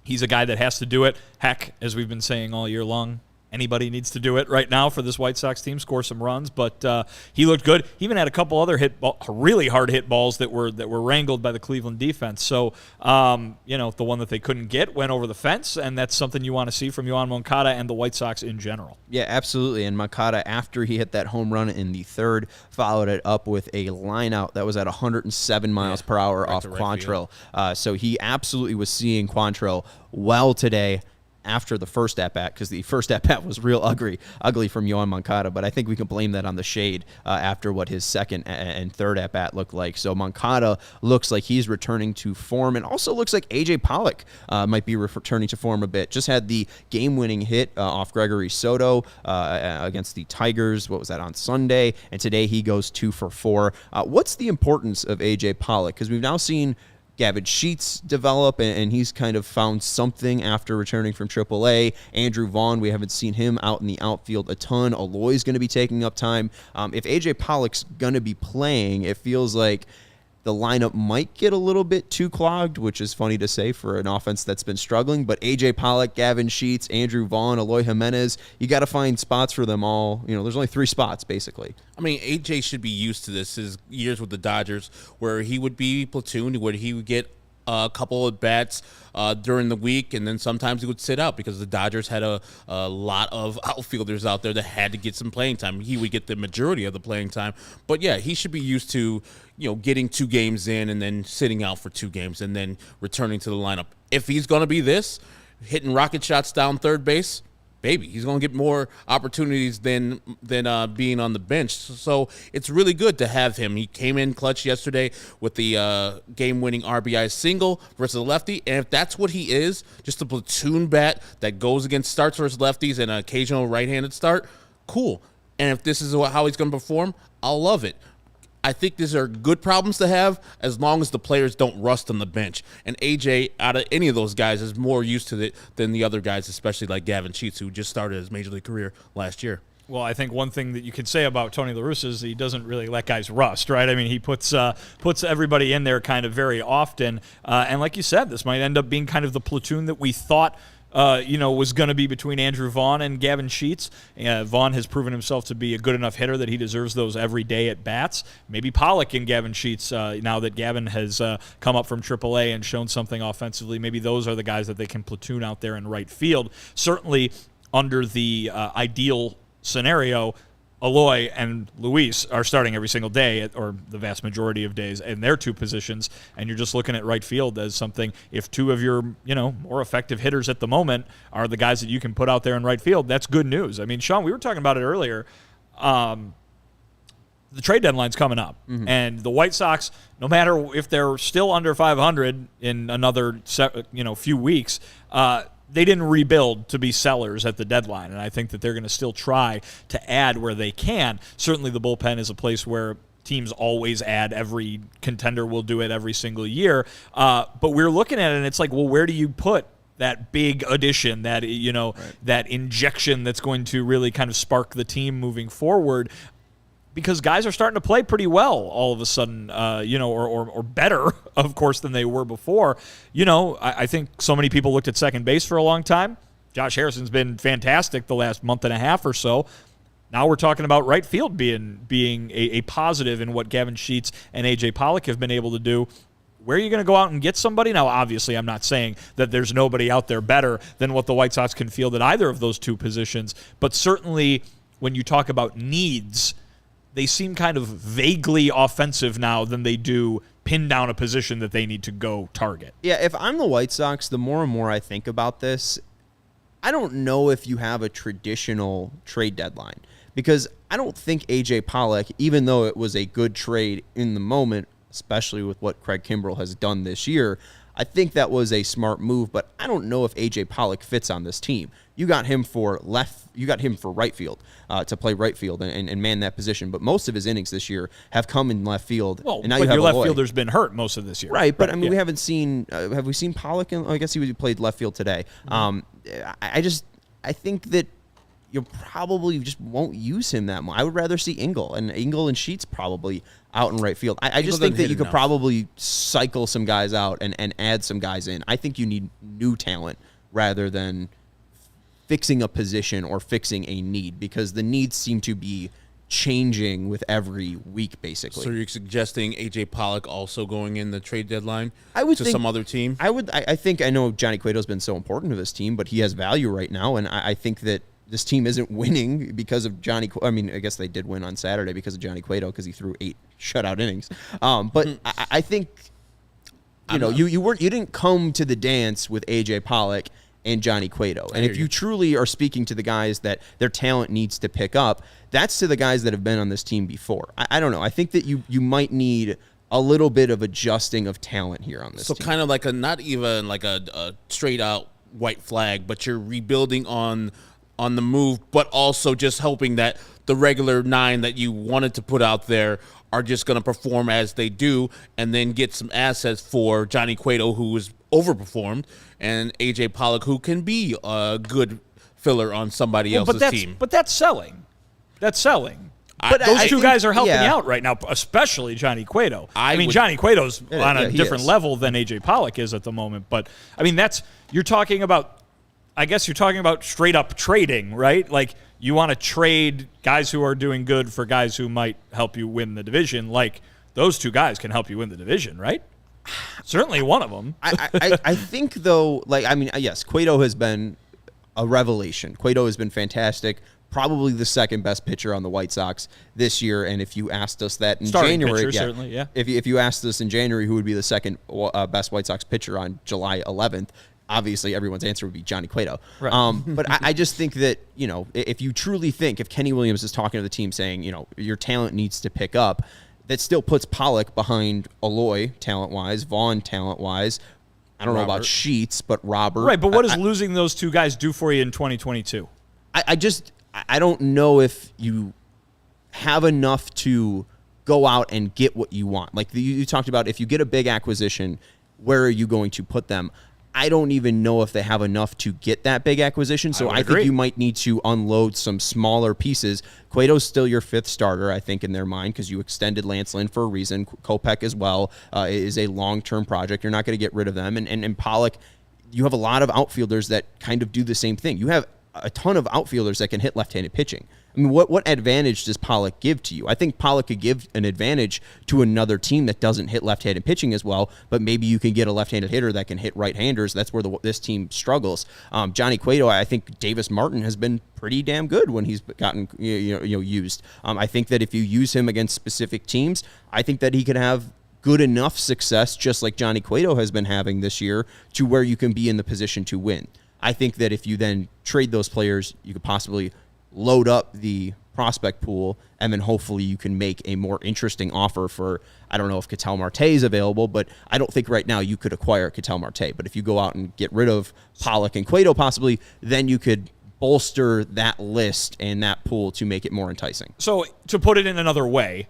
he's a guy that has to do it. Heck, as we've been saying all year long, anybody needs to do it right now for this White Sox team, score some runs. But he looked good. He even had a couple other really hard hit balls that were wrangled by the Cleveland defense. So, the one that they couldn't get went over the fence, and that's something you want to see from Yoan Moncada and the White Sox in general. Yeah, absolutely. And Moncada, after he hit that home run in the 3rd, followed it up with a line out that was at 107 miles per hour off Quantrill. So he absolutely was seeing Quantrill well today after the first at-bat, because the first at-bat was real ugly from Yoan Moncada, but I think we can blame that on the shade after what his 2nd and 3rd at-bat looked like. So Moncada looks like he's returning to form, and also looks like A.J. Pollock might be returning to form a bit. Just had the game-winning hit off Gregory Soto against the Tigers. What was that, on Sunday? And today he goes 2 for 4. What's the importance of A.J. Pollock? Because we've now seen Gavin Sheets develop, and he's kind of found something after returning from AAA. Andrew Vaughn, we haven't seen him out in the outfield a ton. Aloy's going to be taking up time. If A.J. Pollock's going to be playing, it feels like the lineup might get a little bit too clogged, which is funny to say for an offense that's been struggling. But A.J. Pollock, Gavin Sheets, Andrew Vaughn, Eloy Jimenez, you got to find spots for them all. There's only 3 spots, basically. I mean, A.J. should be used to this. His years with the Dodgers, where he would be platooned, where he would get a couple of bats during the week, and then sometimes he would sit out because the Dodgers had a lot of outfielders out there that had to get some playing time. He would get the majority of the playing time. But, yeah, he should be used to, getting 2 games in and then sitting out for 2 games and then returning to the lineup. If he's going to be hitting rocket shots down third base, baby, he's going to get more opportunities than being on the bench. So it's really good to have him. He came in clutch yesterday with the game-winning RBI single versus a lefty. And if that's what he is, just a platoon bat that goes against starts versus lefties and an occasional right-handed start, cool. And if this is how he's going to perform, I'll love it. I think these are good problems to have as long as the players don't rust on the bench. And AJ, out of any of those guys, is more used to it than the other guys, especially like Gavin Sheets, who just started his major league career last year. Well, I think one thing that you can say about Tony La Russa is he doesn't really let guys rust, right? I mean, he puts everybody in there kind of very often. And like you said, this might end up being kind of the platoon that we thought was going to be between Andrew Vaughn and Gavin Sheets. Vaughn has proven himself to be a good enough hitter that he deserves those every day at bats. Maybe Pollock and Gavin Sheets, now that Gavin has come up from AAA and shown something offensively, maybe those are the guys that they can platoon out there in right field. Certainly under the ideal scenario, Eloy and Luis are starting every single day, or the vast majority of days, in their 2 positions, and you're just looking at right field as something. If 2 of your, more effective hitters at the moment are the guys that you can put out there in right field, that's good news. I mean, Sean, we were talking about it earlier. The trade deadline's coming up, and the White Sox, no matter if they're still under 500 in another, few weeks, they didn't rebuild to be sellers at the deadline, and I think that they're going to still try to add where they can. Certainly the bullpen is a place where teams always add. Every contender will do it every single year. But we're looking at it, and it's like, well, where do you put that big addition, that that injection that's going to really kind of spark the team moving forward? Because guys are starting to play pretty well all of a sudden, or better, of course, than they were before. I think so many people looked at second base for a long time. Josh Harrison's been fantastic the last month and a half or so. Now we're talking about right field being a positive in what Gavin Sheets and A.J. Pollock have been able to do. Where are you going to go out and get somebody? Now, obviously, I'm not saying that there's nobody out there better than what the White Sox can field at either of those 2 positions, but certainly when you talk about needs, they seem kind of vaguely offensive now than they do pin down a position that they need to go target. Yeah, if I'm the White Sox, the more and more I think about this, I don't know if you have a traditional trade deadline, because I don't think A.J. Pollock, even though it was a good trade in the moment, especially with what Craig Kimbrell has done this year, I think that was a smart move, but I don't know if A.J. Pollock fits on this team. You got him for right field, to play right field and man that position. But most of his innings this year have come in left field. Well, and now but you have your left Eloy. fielder's been hurt most of this year. Right, but I mean, we haven't seen. Have we seen Pollock? I guess he played left field today. I think that you probably just won't use him that much. I would rather see Engel and Sheets probably out in right field. I just think that you could probably cycle some guys out and add some guys in. I think you need new talent rather than fixing a position or fixing a need, because the needs seem to be changing with every week, basically. So you're suggesting A.J. Pollock also going in the trade deadline to some other team? I think, I know Johnny Cueto's been so important to this team, but he has value right now, and I think that this team isn't winning because of Johnny. I mean, I guess they did win on Saturday because of Johnny Cueto, because he threw 8 shutout innings. But I think you didn't come to the dance with A.J. Pollock and Johnny Cueto. And if you truly are speaking to the guys that their talent needs to pick up, that's to the guys that have been on this team before. I don't know. I think that you might need a little bit of adjusting of talent here on this team. So kind of like not even like a straight out white flag, but you're rebuilding on the move, but also just hoping that the regular 9 that you wanted to put out there are just going to perform as they do, and then get some assets for Johnny Cueto, who is overperformed, and A.J. Pollock, who can be a good filler on somebody else's team. But that's selling. That's selling. But those two guys are helping you out right now, especially Johnny Cueto. I mean, Johnny Cueto's on a different level than A.J. Pollock is at the moment. But, I mean, you're talking about straight up trading, right? Like, you want to trade guys who are doing good for guys who might help you win the division. Like, those two guys can help you win the division, right? Certainly one of them. I think, though, yes, Cueto has been a revelation. Cueto has been fantastic. Probably the second best pitcher on the White Sox this year. And if you asked us that in Starting January, pitcher, certainly, yeah. If you asked us in January who would be the second best White Sox pitcher on July 11th, obviously everyone's answer would be Johnny Cueto. Right. But I just think that, if you truly think, if Kenny Williams is talking to the team saying, your talent needs to pick up, that still puts Pollock behind Eloy talent-wise, Vaughn talent-wise. I don't know about Sheets, but Robert. Right, but what does losing those two guys do for you in 2022? I don't know if you have enough to go out and get what you want. Like you talked about, if you get a big acquisition, where are you going to put them? I don't even know if they have enough to get that big acquisition, so I think you might need to unload some smaller pieces. Cueto's still your fifth starter, I think, in their mind, because you extended Lance Lynn for a reason. Kopech as well is a long-term project. You're not going to get rid of them. And Pollock, you have a lot of outfielders that kind of do the same thing. You have a ton of outfielders that can hit left-handed pitching. I mean, what advantage does Pollock give to you? I think Pollock could give an advantage to another team that doesn't hit left-handed pitching as well, but maybe you can get a left-handed hitter that can hit right-handers. That's where this team struggles. Johnny Cueto, I think Davis Martin has been pretty damn good when he's gotten used. I think that if you use him against specific teams, I think that he could have good enough success, just like Johnny Cueto has been having this year, to where you can be in the position to win. I think that if you then trade those players, you could possibly load up the prospect pool, and then hopefully you can make a more interesting offer for, I don't know if Ketel Marte is available, but I don't think right now you could acquire Ketel Marte. But if you go out and get rid of Pollock and Cueto possibly, then you could bolster that list and that pool to make it more enticing. So to put it in another way,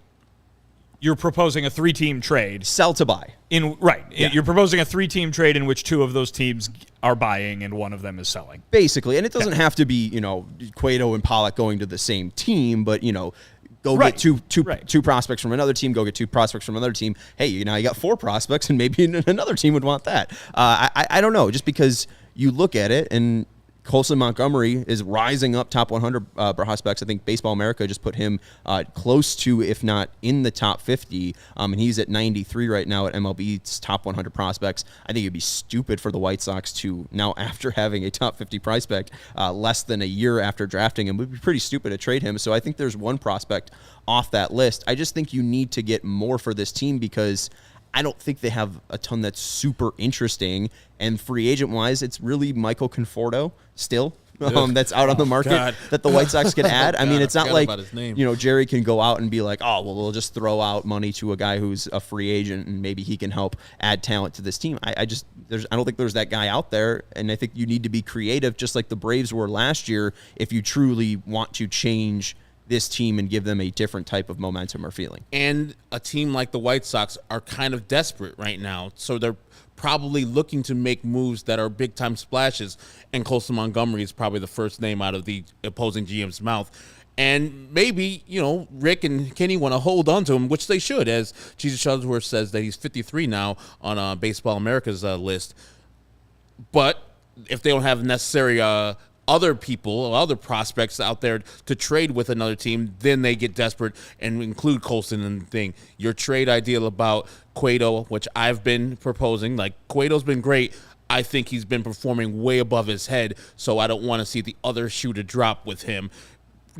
you're proposing a 3-team trade. Sell to buy. You're proposing a 3-team trade in which 2 of those teams are buying and 1 of them is selling. Basically. And it doesn't have to be, Cueto and Pollock going to the same team, but, go get two prospects from another team, go get 2 prospects from another team. Hey, you got 4 prospects, and maybe another team would want that. I don't know, just because you look at it, and Colson Montgomery is rising up top 100 prospects. I think Baseball America just put him close to, if not in the top 50, and he's at 93 right now at MLB's top 100 prospects. I think it'd be stupid for the White Sox to now, after having a top 50 prospect less than a year after drafting him, would be pretty stupid to trade him. So I think there's one prospect off that list. I just think you need to get more for this team, because I don't think they have a ton that's super interesting. And free agent-wise, it's really Michael Conforto still that's out on the market that the White Sox can add. I mean, it's not like, Jerry can go out and be like, oh, well, we'll just throw out money to a guy who's a free agent and maybe he can help add talent to this team. I don't think there's that guy out there. And I think you need to be creative, just like the Braves were last year, if you truly want to change this team and give them a different type of momentum or feeling. And a team like the White Sox are kind of desperate right now, so they're probably looking to make moves that are big-time splashes, and Colson Montgomery is probably the first name out of the opposing GM's mouth. And maybe, Rick and Kenny want to hold on to him, which they should, as Jesus Shuttlesworth says that he's 53 now on Baseball America's list. But if they don't have necessary other people, other prospects out there to trade with another team, then they get desperate and include Colson in the thing. Your trade ideal about Cueto, which I've been proposing, like Cueto's been great. I think he's been performing way above his head, so I don't want to see the other shoe to drop with him.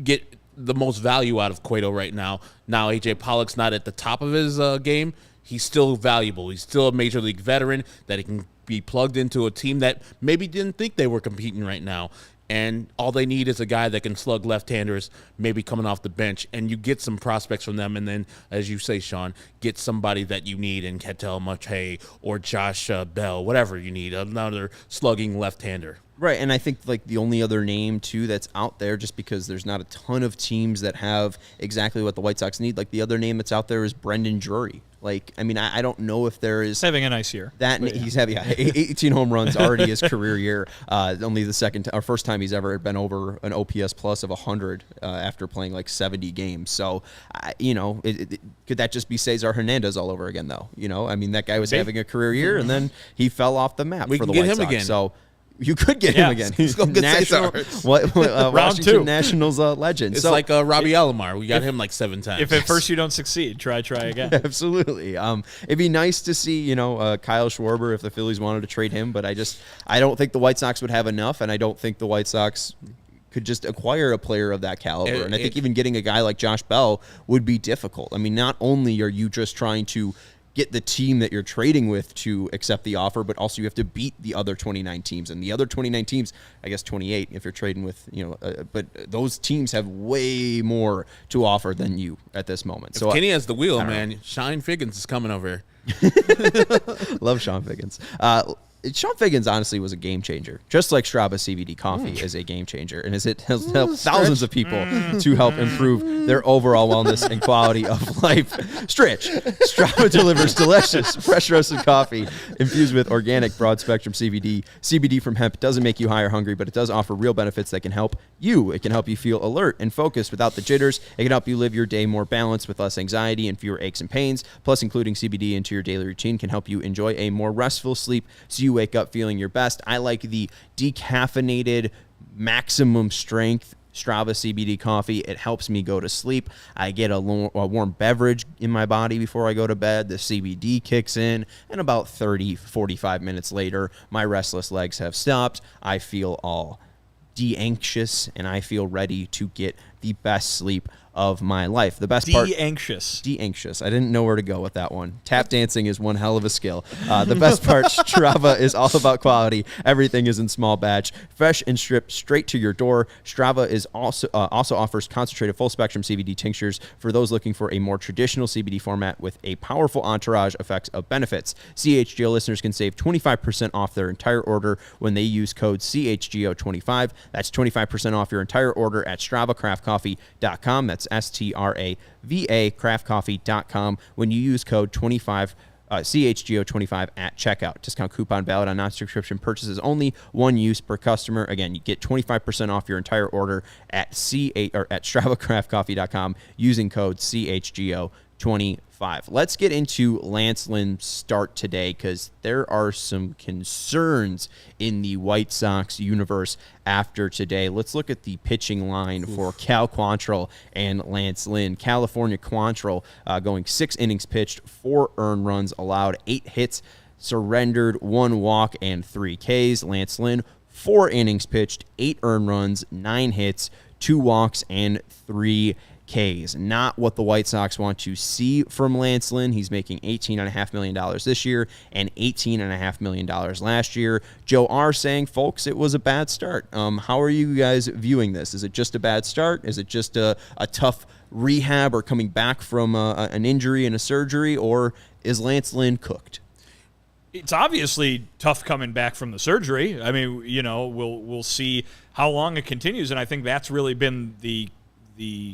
Get the most value out of Cueto right now. Now A.J. Pollock's not at the top of his game. He's still valuable. He's still a major league veteran that he can be plugged into a team that maybe didn't think they were competing right now. And all they need is a guy that can slug left-handers, maybe coming off the bench, and you get some prospects from them. And then, as you say, Sean, get somebody that you need in Ketel Marte or Josh Bell, whatever you need, another slugging left-hander. Right, and I think like the only other name too that's out there, just because there's not a ton of teams that have exactly what the White Sox need. Like the other name that's out there is Brendan Drury. Like, I mean, I don't know if there is having a nice year. He's having 18 home runs already his career year. Only the first time he's ever been over an OPS plus of 100 after playing like 70 games. So, could that just be Cesar Hernandez all over again though? I mean, that guy was having a career year and then he fell off the map for the White Sox. Again. So. You could get him again. He's go get national, Washington 2. Nationals legend. It's like Robbie Alomar. We got him like 7 times. If at first you don't succeed, try again. Absolutely. It'd be nice to see, Kyle Schwarber if the Phillies wanted to trade him, but I don't think the White Sox would have enough, and I don't think the White Sox could just acquire a player of that caliber. And I think even getting a guy like Josh Bell would be difficult. I mean, not only are you just trying to get the team that you're trading with to accept the offer, but also you have to beat the other 29 teams. And the other 29 teams, I guess 28 if you're trading with, but those teams have way more to offer than you at this moment. So Kenny has the wheel, man. Sean Figgins is coming over. Love Sean Figgins. Sean Figgins honestly was a game changer, just like Strava CBD coffee is a game changer, and it has helped thousands of people to help improve their overall wellness and quality of life. Strava delivers delicious, fresh roasted coffee infused with organic broad spectrum CBD. CBD from hemp doesn't make you high or hungry, but it does offer real benefits that can help you. It can help you feel alert and focused without the jitters. It can help you live your day more balanced with less anxiety and fewer aches and pains. Plus, including CBD into your daily routine can help you enjoy a more restful sleep so you wake up feeling your best. I like the decaffeinated, maximum strength Strava CBD coffee. It helps me go to sleep. I get a warm beverage in my body before I go to bed. The CBD kicks in, and about 45 minutes later, my restless legs have stopped. I feel all de-anxious, and I feel ready to get the best sleep of my life. The best part... De-anxious. I didn't know where to go with that one. Tap dancing is one hell of a skill. The best part, Strava is all about quality. Everything is in small batch, fresh and stripped straight to your door. Strava is also offers concentrated full-spectrum CBD tinctures for those looking for a more traditional CBD format with a powerful entourage effects of benefits. CHGO listeners can save 25% off their entire order when they use code CHGO25. That's 25% off your entire order at StravaCraftCoffee.com. That's STRAVA craftcoffee.com when you use code 25 CHGO25 at checkout. Discount coupon valid on non-subscription purchases only. One use per customer. Again, you get 25% off your entire order at StravaCraftCoffee.com using code CHGO25. Let's get into Lance Lynn's start today, because there are some concerns in the White Sox universe after today. Let's look at the pitching line for Cal Quantrill and Lance Lynn. California Quantrill going 6 innings pitched, 4 earned runs allowed, 8 hits, surrendered, 1 walk, and 3 Ks. Lance Lynn, 4 innings pitched, 8 earned runs, 9 hits, 2 walks, and 3 Ks. Not what the White Sox want to see from Lance Lynn. He's making $18.5 million this year and $18.5 million last year. Joe R. saying, folks, it was a bad start. How are you guys viewing this? Is it just a bad start? Is it just a tough rehab or coming back from an injury and a surgery? Or is Lance Lynn cooked? It's obviously tough coming back from the surgery. I mean, we'll see how long it continues, and I think that's really been the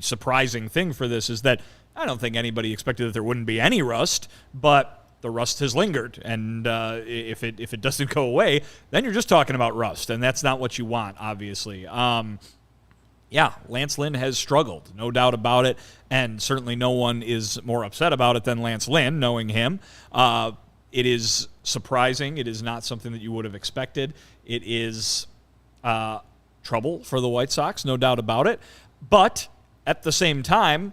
surprising thing for this, is that I don't think anybody expected that there wouldn't be any rust, but the rust has lingered, and if it doesn't go away, then you're just talking about rust, and that's not what you want, obviously. Lance Lynn has struggled, no doubt about it, and certainly no one is more upset about it than Lance Lynn, knowing him. It is surprising. It is not something that you would have expected. It is trouble for the White Sox, no doubt about it. But at the same time,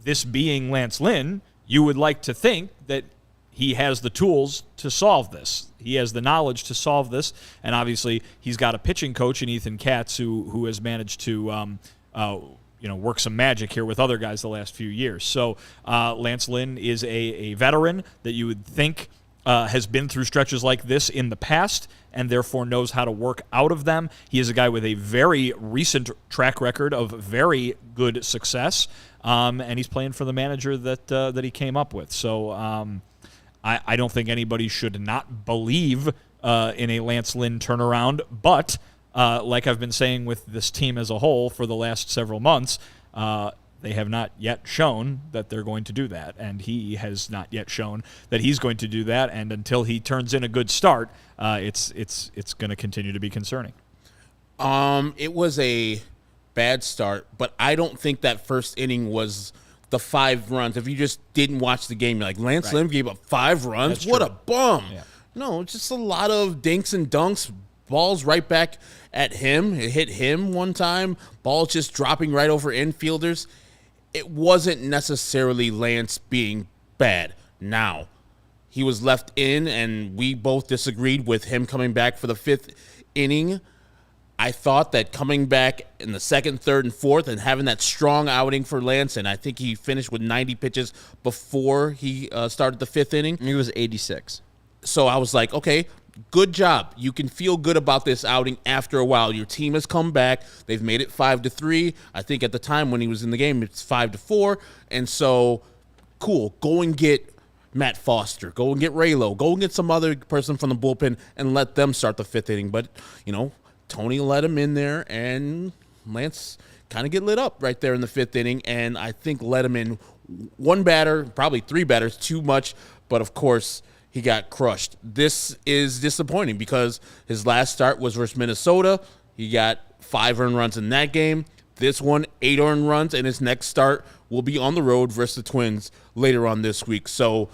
this being Lance Lynn, you would like to think that he has the tools to solve this. He has the knowledge to solve this, and obviously he's got a pitching coach in Ethan Katz who has managed to work some magic here with other guys the last few years. So Lance Lynn is a veteran that you would think has been through stretches like this in the past and therefore knows how to work out of them. He is a guy with a very recent track record of very good success, and he's playing for the manager that he came up with. So I don't think anybody should not believe in a Lance Lynn turnaround, but like I've been saying with this team as a whole for the last several months, they have not yet shown that they're going to do that, and he has not yet shown that he's going to do that. And until he turns in a good start, it's going to continue to be concerning. It was a bad start, but I don't think that first inning was the 5 runs. If you just didn't watch the game, you're like, Lance Lynn gave up 5 runs? That's what true. a bum. Yeah. No, it's just a lot of dinks and dunks, balls right back at him. It hit him one time. Balls just dropping right over infielders. It wasn't necessarily Lance being bad. Now, he was left in, and we both disagreed with him coming back for the 5th inning. I thought that coming back in the 2nd, 3rd, and 4th and having that strong outing for Lance, and I think he finished with 90 pitches before he started the 5th inning. He was 86. So I was like, okay, good job. You can feel good about this outing after a while. Your team has come back. They've made it 5-3. I think at the time when he was in the game, it's 5-4. And so, cool. Go and get Matt Foster. Go and get Raylo. Go and get some other person from the bullpen and let them start the 5th inning. But, Tony let him in there, and Lance kind of get lit up right there in the 5th inning, and I think let him in one batter, probably 3 batters, too much, but of course he got crushed. This is disappointing because his last start was versus Minnesota. He got 5 earned runs in that game. This one, 8 earned runs, and his next start will be on the road versus the Twins later on this week. So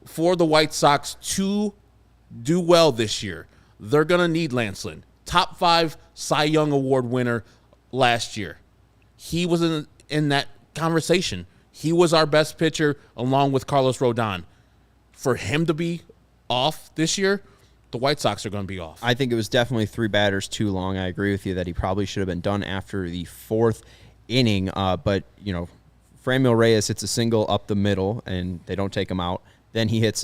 for the White Sox to do well this year, they're going to need Lance Lynn. Top 5 Cy Young Award winner last year. He was in that conversation. He was our best pitcher along with Carlos Rodon. For him to be off this year, the White Sox are going to be off. I think it was definitely 3 batters too long. I agree with you that he probably should have been done after the 4th inning. But, Franmil Reyes hits a single up the middle, and they don't take him out. Then he hits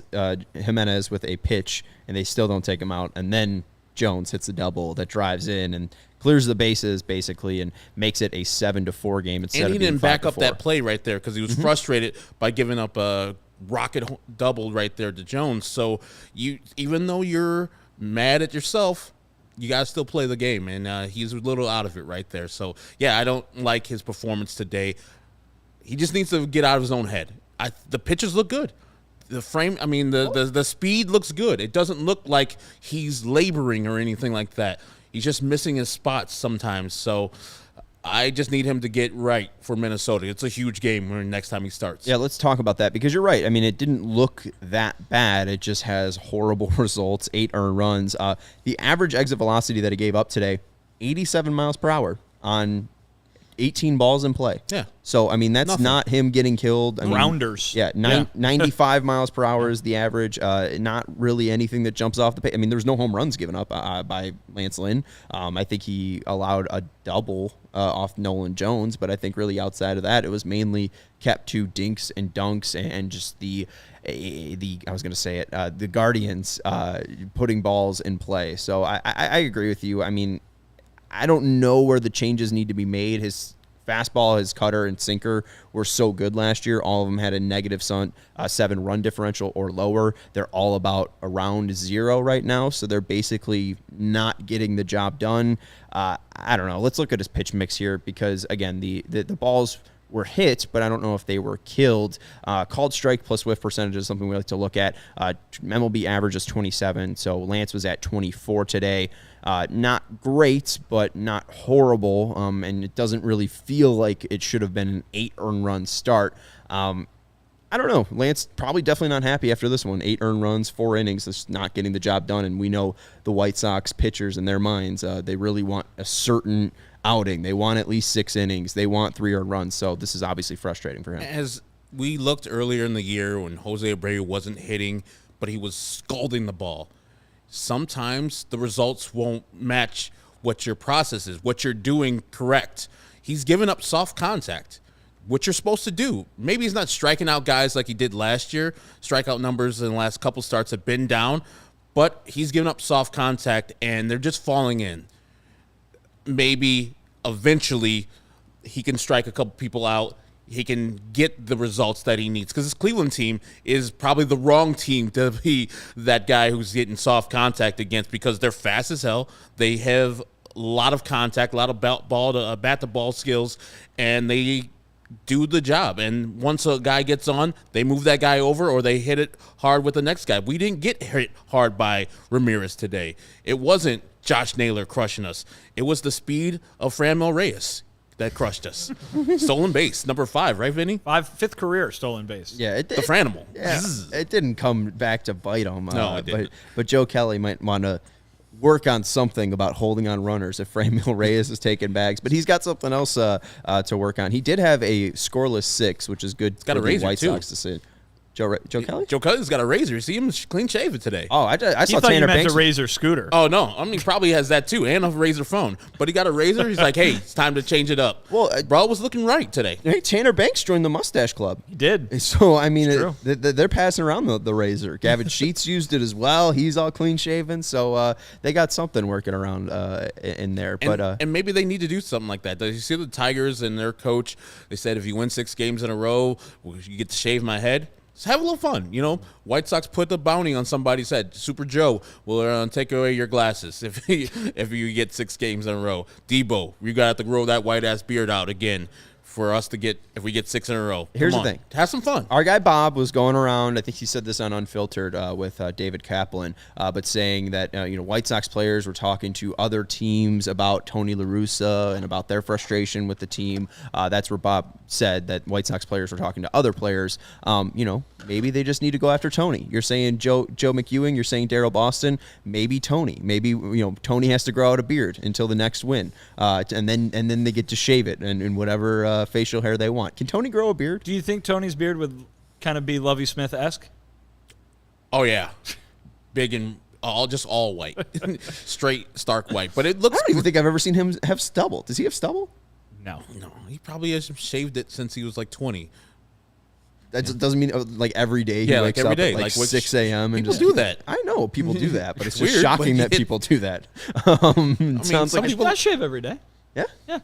Jimenez with a pitch, and they still don't take him out. And then Jones hits a double that drives in and clears the bases basically and makes it a 7-4 game instead of being 5-4. And he didn't back up that play right there because he was frustrated by giving up a rocket double right there to Jones. So even though you're mad at yourself, you got to still play the game, and he's a little out of it right there. So, yeah, I don't like his performance today. He just needs to get out of his own head. The pitches look good. The frame, the speed looks good. It doesn't look like he's laboring or anything like that. He's just missing his spots sometimes. So I just need him to get right for Minnesota. It's a huge game next time he starts. Yeah, let's talk about that because you're right. It didn't look that bad. It just has horrible results, 8 earned runs. The average exit velocity that he gave up today, 87 miles per hour on 18 balls in play. Yeah. So, that's nothing. Not him getting killed. Grounders. 95 miles per hour is the average. Not really anything that jumps off the page. There was no home runs given up by Lance Lynn. I think he allowed a double off Nolan Jones, but I think really outside of that, it was mainly kept to dinks and dunks and just the Guardians putting balls in play. So I agree with you. I don't know where the changes need to be made. His fastball, his cutter, and sinker were so good last year. All of them had a negative 7 run differential or lower. They're all about around 0 right now, so they're basically not getting the job done. I don't know. Let's look at his pitch mix here because, again, the balls were hit, but I don't know if they were killed. Called strike plus whiff percentage is something we like to look at. MLB average is 27, so Lance was at 24 today. Not great, but not horrible, and it doesn't really feel like it should have been an 8 earned run start. I don't know. Lance probably definitely not happy after this one. 8 earned runs, 4 innings, just not getting the job done, and we know the White Sox pitchers in their minds, they really want a certain outing. They want at least 6 innings. They want 3 earned runs, so this is obviously frustrating for him. As we looked earlier in the year when Jose Abreu wasn't hitting, but he was scalding the ball, sometimes the results won't match what your process is, what you're doing correct. He's given up soft contact, what you're supposed to do. Maybe he's not striking out guys like he did last year. Strikeout numbers in the last couple starts have been down, but he's given up soft contact, and they're just falling in. Maybe eventually he can strike a couple people out. He can get the results that he needs because this Cleveland team is probably the wrong team to be that guy who's getting soft contact against because they're fast as hell. They have a lot of contact, a lot of bat-to-ball skills, and they do the job. And once a guy gets on, they move that guy over or they hit it hard with the next guy. We didn't get hit hard by Ramirez today. It wasn't Josh Naylor crushing us. It was the speed of Franmil Reyes that crushed us. Stolen base, number 5, right, Vinny? 5th career stolen base. Yeah, the Franimal. Yeah, it didn't come back to bite him. No, it didn't. But Joe Kelly might want to work on something about holding on runners if Franmil Reyes is taking bags. But he's got something else to work on. He did have a scoreless 6, which is good for the White Sox to see. Joe Kelly? Joe Kelly's got a razor. See him clean shaven today. Oh, I saw thought Tanner you meant Banks. a razor scooter. Oh, no. I mean, he probably has that too, and a razor phone. But he got a razor. He's like, hey, it's time to change it up. Well, bro was looking right today. Hey, Tanner Banks joined the Mustache Club. He did. So, I mean, true. they're passing around the razor. Gavin Sheets used it as well. He's all clean shaven. So, they got something working around in there. And maybe they need to do something like that. You see the Tigers and their coach, they said if you win 6 games in a row, you get to shave my head. Just have a little fun, you know. White Sox put the bounty on somebody's head. Super Joe will take away your glasses if you get 6 games in a row. Debo, you got to grow that white ass beard out again for us to get if we get 6 in a row. Here's the thing. Have some fun. Our guy Bob was going around, I think he said this on Unfiltered with David Kaplan, but saying that White Sox players were talking to other teams about Tony La Russa and about their frustration with the team. That's where Bob said that White Sox players were talking to other players. Maybe they just need to go after Tony. You're saying Joe McEwing, you're saying Darryl Boston, maybe Tony. Maybe Tony has to grow out a beard until the next win, and then they get to shave it and whatever facial hair they want. Can Tony grow a beard? Do you think Tony's beard would kind of be Lovie Smith-esque? Oh yeah, big and all white, straight stark white. But it looks. I don't even think I've ever seen him have stubble. Does he have stubble? No. He probably has shaved it since he was like 20. That just doesn't mean like every day he wakes every up day, at like 6 a.m. and people just do that. I know people do that, but it's just weird, shocking but that people do that. Sounds some like people- I shave every day. yeah. Yeah.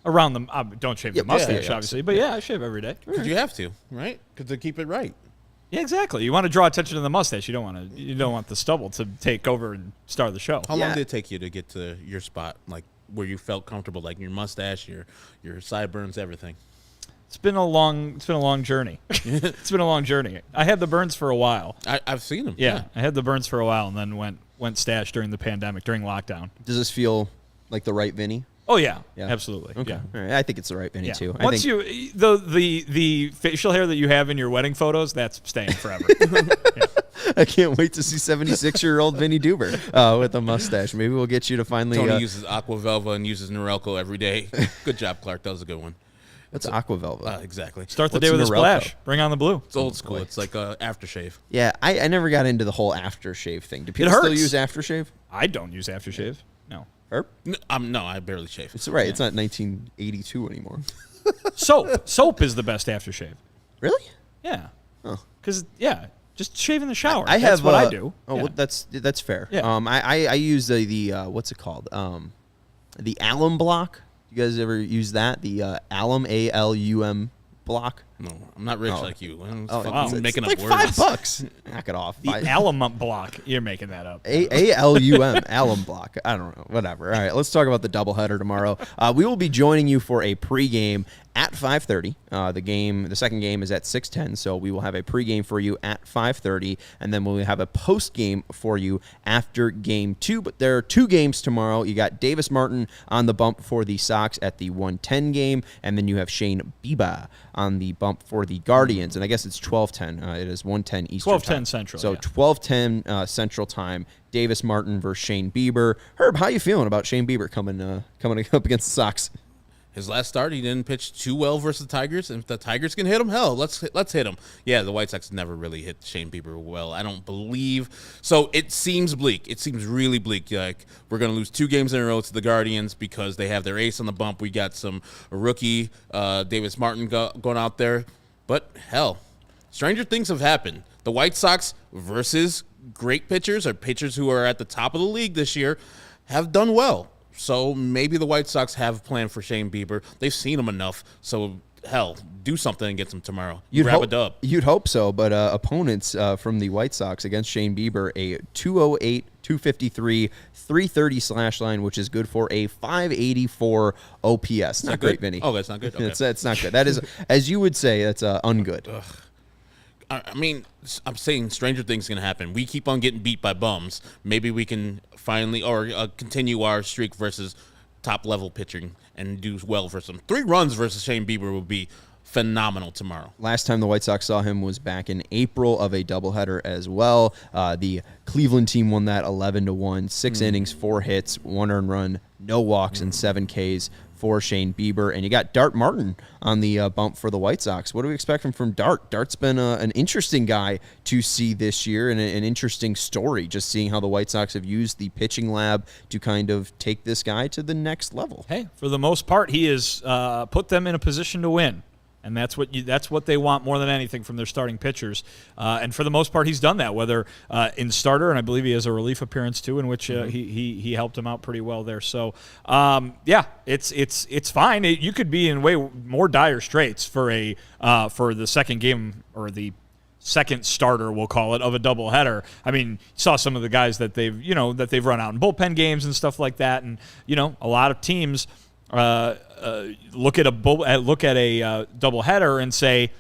Around the don't shave the mustache, yeah. obviously, but yeah, I shave every day. Because you have to, right? Because to keep it right. Yeah, exactly. You want to draw attention to the mustache. You don't want the stubble to take over and start the show. How long Yeah. did it take you to get to your spot, like where you felt comfortable, like your mustache, your sideburns, everything? It's been a long journey. It's been a long journey. I had the burns for a while. I've seen them. Yeah, I had the burns for a while, and then went stash during the pandemic, during lockdown. Does this feel like the right Vinny? Oh yeah, Yeah. absolutely. Okay. Yeah. All right. I think it's the right Vinny Yeah. too. Once the facial hair that you have in your wedding photos, that's staying forever. I can't wait to see 76-year-old Vinnie Duber with a mustache. Maybe we'll get you to finally. Tony uses Aqua Velva and uses Norelco every day. Good job, Clark. That was a good one. What's Aquavelva? Exactly. Start the What's day with a Norelco? splash. Bring on the blue. It's old school. It's like aftershave. Yeah, I never got into the whole aftershave thing. Do people It still hurts. use aftershave? I don't use aftershave. No. Herb? No, I barely shave. It's right. It's not 1982 anymore. Soap is the best aftershave. Really? Yeah. Oh. Because just shave in the shower. I have That's what I do. Oh, Yeah. well, that's fair. Yeah. I use the what's it called? The alum block. You guys ever use that? The alum ALUM block. No, I'm not rich like you. I'm wow. making it's up like words. $5. Knock it off. The alum block. You're making that up. ALUM, alum block. I don't know. Whatever. All right, let's talk about the doubleheader tomorrow. We will be joining you for a pregame at 5:30. The second game is at 6:10, so we will have a pregame for you at 5:30, and then we'll have a postgame for you after game 2. But there are 2 games tomorrow. You got Davis Martin on the bump for the Sox at the 1:10 game, and then you have Shane Bieber on the bump for the Guardians, and I guess it's 12:10. It is 1:10 Eastern 12:10 time. Central, So yeah. 12:10 Central time. Davis Martin versus Shane Bieber. Herb, how you feeling about Shane Bieber coming up against the Sox? His last start, he didn't pitch too well versus the Tigers. And if the Tigers can hit him, hell, let's hit him. Yeah, the White Sox never really hit Shane Bieber well, I don't believe. So it seems bleak. It seems really bleak. Like we're going to lose 2 games in a row to the Guardians because they have their ace on the bump. We got some rookie Davis Martin going out there. But hell, stranger things have happened. The White Sox versus great pitchers or pitchers who are at the top of the league this year have done well. So maybe the White Sox have a plan for Shane Bieber. They've seen him enough. So, hell, do something and get him tomorrow. Wrap it up. You'd hope so, but opponents from the White Sox against Shane Bieber, a 208, 253, 330 slash line, which is good for a 584 OPS. Not great, Vinny. Oh, that's not good? Okay. It's not good. That is, as you would say, that's ungood. I mean, I'm saying stranger things can happen. We keep on getting beat by bums. Maybe we can finally continue our streak versus top-level pitching and do well for some 3 runs versus Shane Bieber would be phenomenal tomorrow. Last time the White Sox saw him was back in April of a doubleheader as well. The Cleveland team won that 11-1, 6 innings, 4 hits, 1 earned run, no walks, and 7 Ks for Shane Bieber. And you got Dart Martin on the bump for the White Sox. What do we expect from Dart? Dart's been an interesting guy to see this year, and an interesting story, just seeing how the White Sox have used the pitching lab to kind of take this guy to the next level. Hey, for the most part, he has put them in a position to win. And that's what they want more than anything from their starting pitchers. And for the most part, he's done that, whether in starter, and I believe he has a relief appearance too, in which he helped him out pretty well there. So, it's fine. You could be in way more dire straits for the second game, or the second starter, we'll call it, of a doubleheader. I mean, you saw some of the guys that they've run out in bullpen games and stuff like that, and a lot of teams look at a doubleheader and say,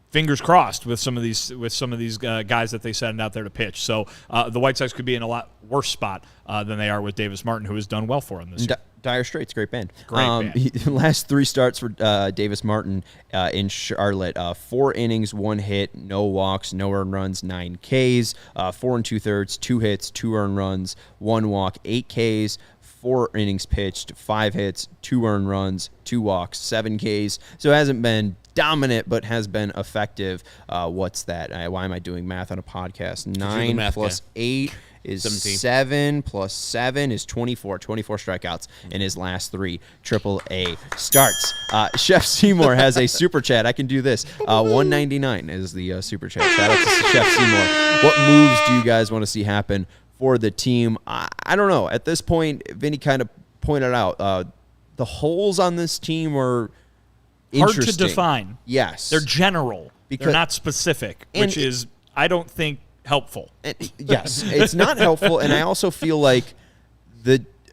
fingers crossed with some of these guys that they send out there to pitch. So the White Sox could be in a lot worse spot than they are with Davis Martin, who has done well for them this year. Dire Straits, great band. Great band. Last 3 starts for Davis Martin in Charlotte: 4 innings, 1 hit, no walks, no earned runs, 9 Ks, 4 2/3, 2 hits, 2 earned runs, 1 walk, 8 Ks. 4 innings pitched, 5 hits, 2 earned runs, 2 walks, 7 Ks. So it hasn't been dominant, but has been effective. What's that? Why am I doing math on a podcast? 9 plus 8 is 17. 7 plus 7 is 24. 24 strikeouts in his last 3 AAA starts. Chef Seymour has a super chat. I can do this. 199 is the super chat. Shout out to Chef Seymour. What moves do you guys want to see happen for the team? I don't know. At this point, Vinny kind of pointed out the holes on this team are interesting. Hard to define. Yes. They're general. They're not specific, which is, I don't think, helpful. Yes, it's not helpful, and I also feel like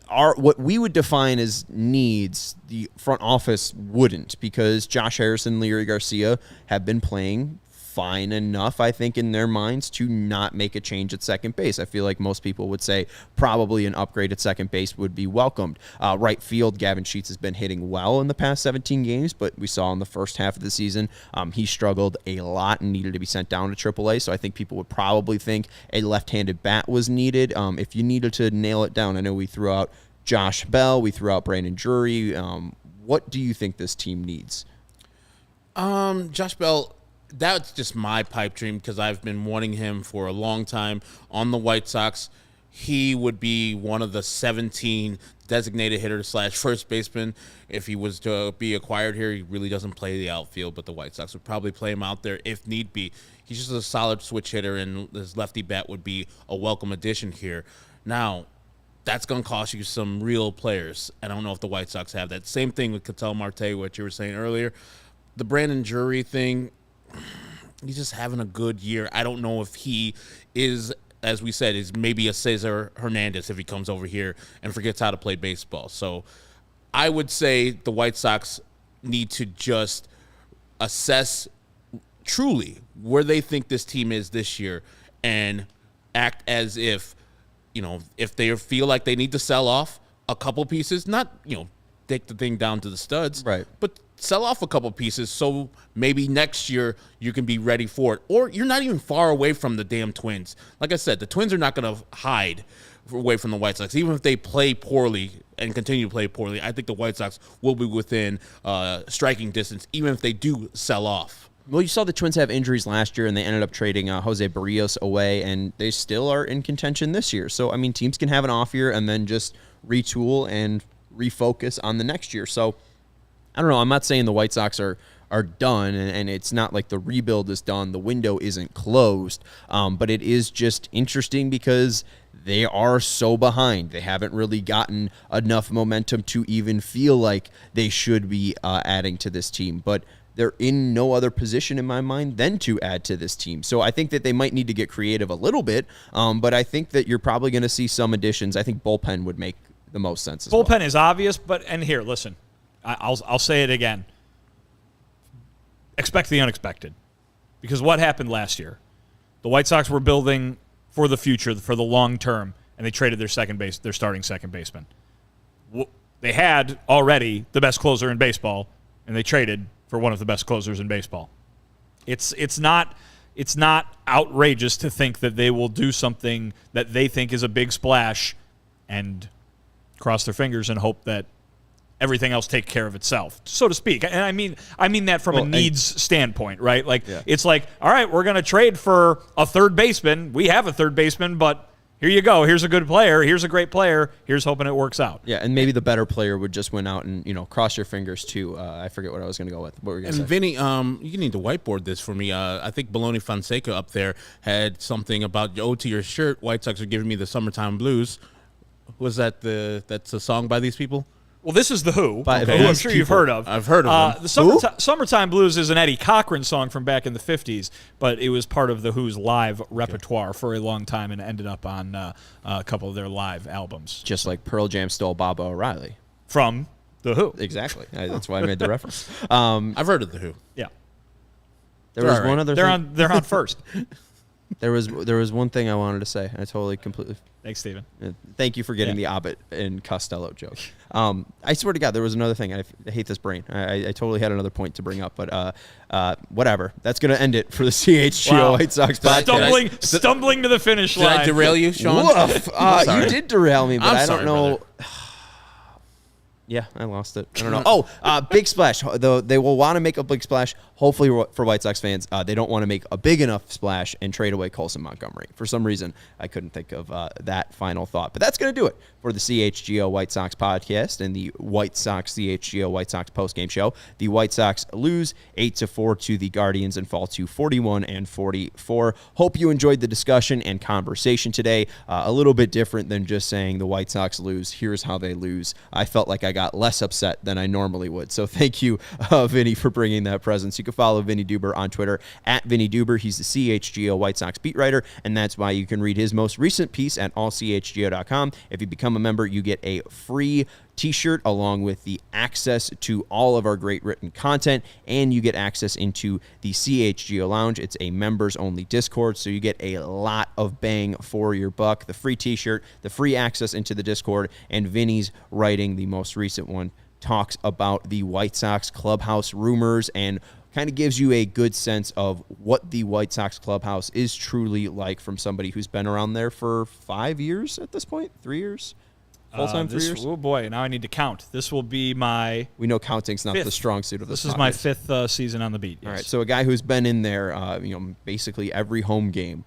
what we would define as needs, the front office wouldn't, because Josh Harrison and Leary Garcia have been playing fine enough, I think, in their minds to not make a change at second base. I feel like most people would say probably an upgrade at second base would be welcomed. Right field, Gavin Sheets has been hitting well in the past 17 games, but we saw in the first half of the season he struggled a lot and needed to be sent down to AAA, so I think people would probably think a left-handed bat was needed. If you needed to nail it down, I know we threw out Josh Bell, we threw out Brandon Drury. What do you think this team needs? Josh Bell, that's just my pipe dream, because I've been wanting him for a long time on the White Sox. He would be one of the 17 designated hitter / first baseman if he was to be acquired here. He really doesn't play the outfield, but the White Sox would probably play him out there if need be. He's just a solid switch hitter, and his lefty bat would be a welcome addition here. Now, that's going to cost you some real players. I don't know if the White Sox have that. Same thing with Ketel Marte, what you were saying earlier. The Brandon Drury thing, he's just having a good year. I don't know if he is, as we said, is maybe a Cesar Hernandez if he comes over here and forgets how to play baseball. So I would say the White Sox need to just assess truly where they think this team is this year and act as if, if they feel like they need to sell off a couple pieces, not, take the thing down to the studs, right, but sell off a couple pieces so maybe next year you can be ready for it. Or you're not even far away from the damn Twins. Like I said, the Twins are not going to hide away from the White Sox. Even if they play poorly and continue to play poorly, I think the White Sox will be within striking distance, even if they do sell off. Well, you saw the Twins have injuries last year, and they ended up trading Jose Barrios away, and they still are in contention this year. So, I mean, teams can have an off year and then just retool and refocus on the next year. So, I don't know. I'm not saying the White Sox are done, and it's not like the rebuild is done. The window isn't closed, but it is just interesting because they are so behind. They haven't really gotten enough momentum to even feel like they should be adding to this team. But they're in no other position in my mind than to add to this team. So I think that they might need to get creative a little bit, but I think that you're probably going to see some additions. I think bullpen would make the most sense as well. Bullpen is obvious, and here, listen. I'll say it again. Expect the unexpected. Because what happened last year? The White Sox were building for the future, for the long term, and they traded their starting second baseman. They had already the best closer in baseball, and they traded for one of the best closers in baseball. It's not outrageous to think that they will do something that they think is a big splash and cross their fingers and hope that everything else take care of itself, so to speak. And I mean that from a needs standpoint, right? Like, It's like, all right, we're going to trade for a third baseman. We have a third baseman, but here you go. Here's a good player. Here's a great player. Here's hoping it works out. Yeah, and maybe the better player would just win out and, cross your fingers too. I forget what I was going to go with. What were you going to say? And Vinny, you need to whiteboard this for me. I think Baloney Fonseca up there had something about, to your shirt, White Sox are giving me the summertime blues. Was that that's a song by these people? Well, this is The Who, who I'm these sure you've people. heard of. I've heard of them. The Summertime Blues is an Eddie Cochran song from back in the 50s, but it was part of The Who's live repertoire for a long time and ended up on a couple of their live albums. Just like Pearl Jam stole Bob O'Reilly. From The Who. Exactly. That's why I made the reference. I've heard of The Who. Yeah. There was one other thing. They're on first. There was one thing I wanted to say. I totally, completely. Thanks, Steven. Thank you for getting the Abbott and Costello joke. I swear to God, there was another thing. I hate this brain. I totally had another point to bring up, but whatever. That's going to end it for the CHGO White Sox podcast. Stumbling to the finish line. Did I derail you, Sean? Woof. You did derail me, but I'm I sorry, don't know. brother. Yeah, I lost it. I don't know. Big splash. Though they will want to make a big splash. Hopefully for White Sox fans, they don't want to make a big enough splash and trade away Colson Montgomery. For some reason, I couldn't think of that final thought. But that's going to do it for the CHGO White Sox podcast and the White Sox CHGO White Sox postgame show. The White Sox lose 8-4 to the Guardians and fall to 41-44. Hope you enjoyed the discussion and conversation today. A little bit different than just saying the White Sox lose. Here's how they lose. I felt like I got less upset than I normally would. So thank you, Vinny, for bringing that presence. You can follow Vinnie Duber on Twitter at Vinnie Duber. He's the CHGO White Sox beat writer, and that's why you can read his most recent piece at allchgo.com. If you become a member, you get a free t-shirt along with the access to all of our great written content, and you get access into the CHGO Lounge. It's a members-only Discord, so you get a lot of bang for your buck. The free t-shirt, the free access into the Discord, and Vinny's writing, the most recent one, talks about the White Sox clubhouse rumors and kind of gives you a good sense of what the White Sox clubhouse is truly like from somebody who's been around there for 5 years at this point, 3 years? Full-time 3 years? Oh, boy, now I need to count. This will be my... We know counting's not the strong suit of this. This is my fifth season on the beat. Yes. All right, so a guy who's been in there, basically every home game,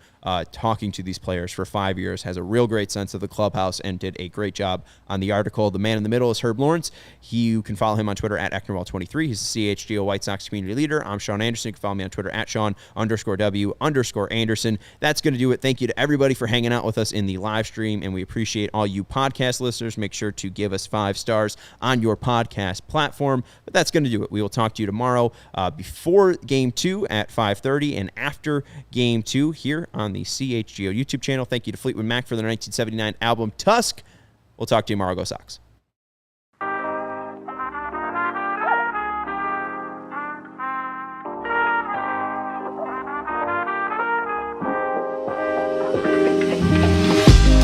talking to these players for 5 years, has a real great sense of the clubhouse and did a great job on the article. The man in the middle is Herb Lawrence. You can follow him on Twitter at Ecknerwall23. He's the CHGO White Sox community leader. I'm Sean Anderson. You can follow me on Twitter at Sean_W_Anderson. That's going to do it. Thank you to everybody for hanging out with us in the live stream, and we appreciate all you podcast listeners. Make sure to give us 5 stars on your podcast platform. But that's going to do it. We will talk to you tomorrow before Game 2 at 5:30 and after Game 2 here on the CHGO YouTube channel. Thank you to Fleetwood Mac for their 1979 album Tusk. We'll talk to you tomorrow. Go Sox.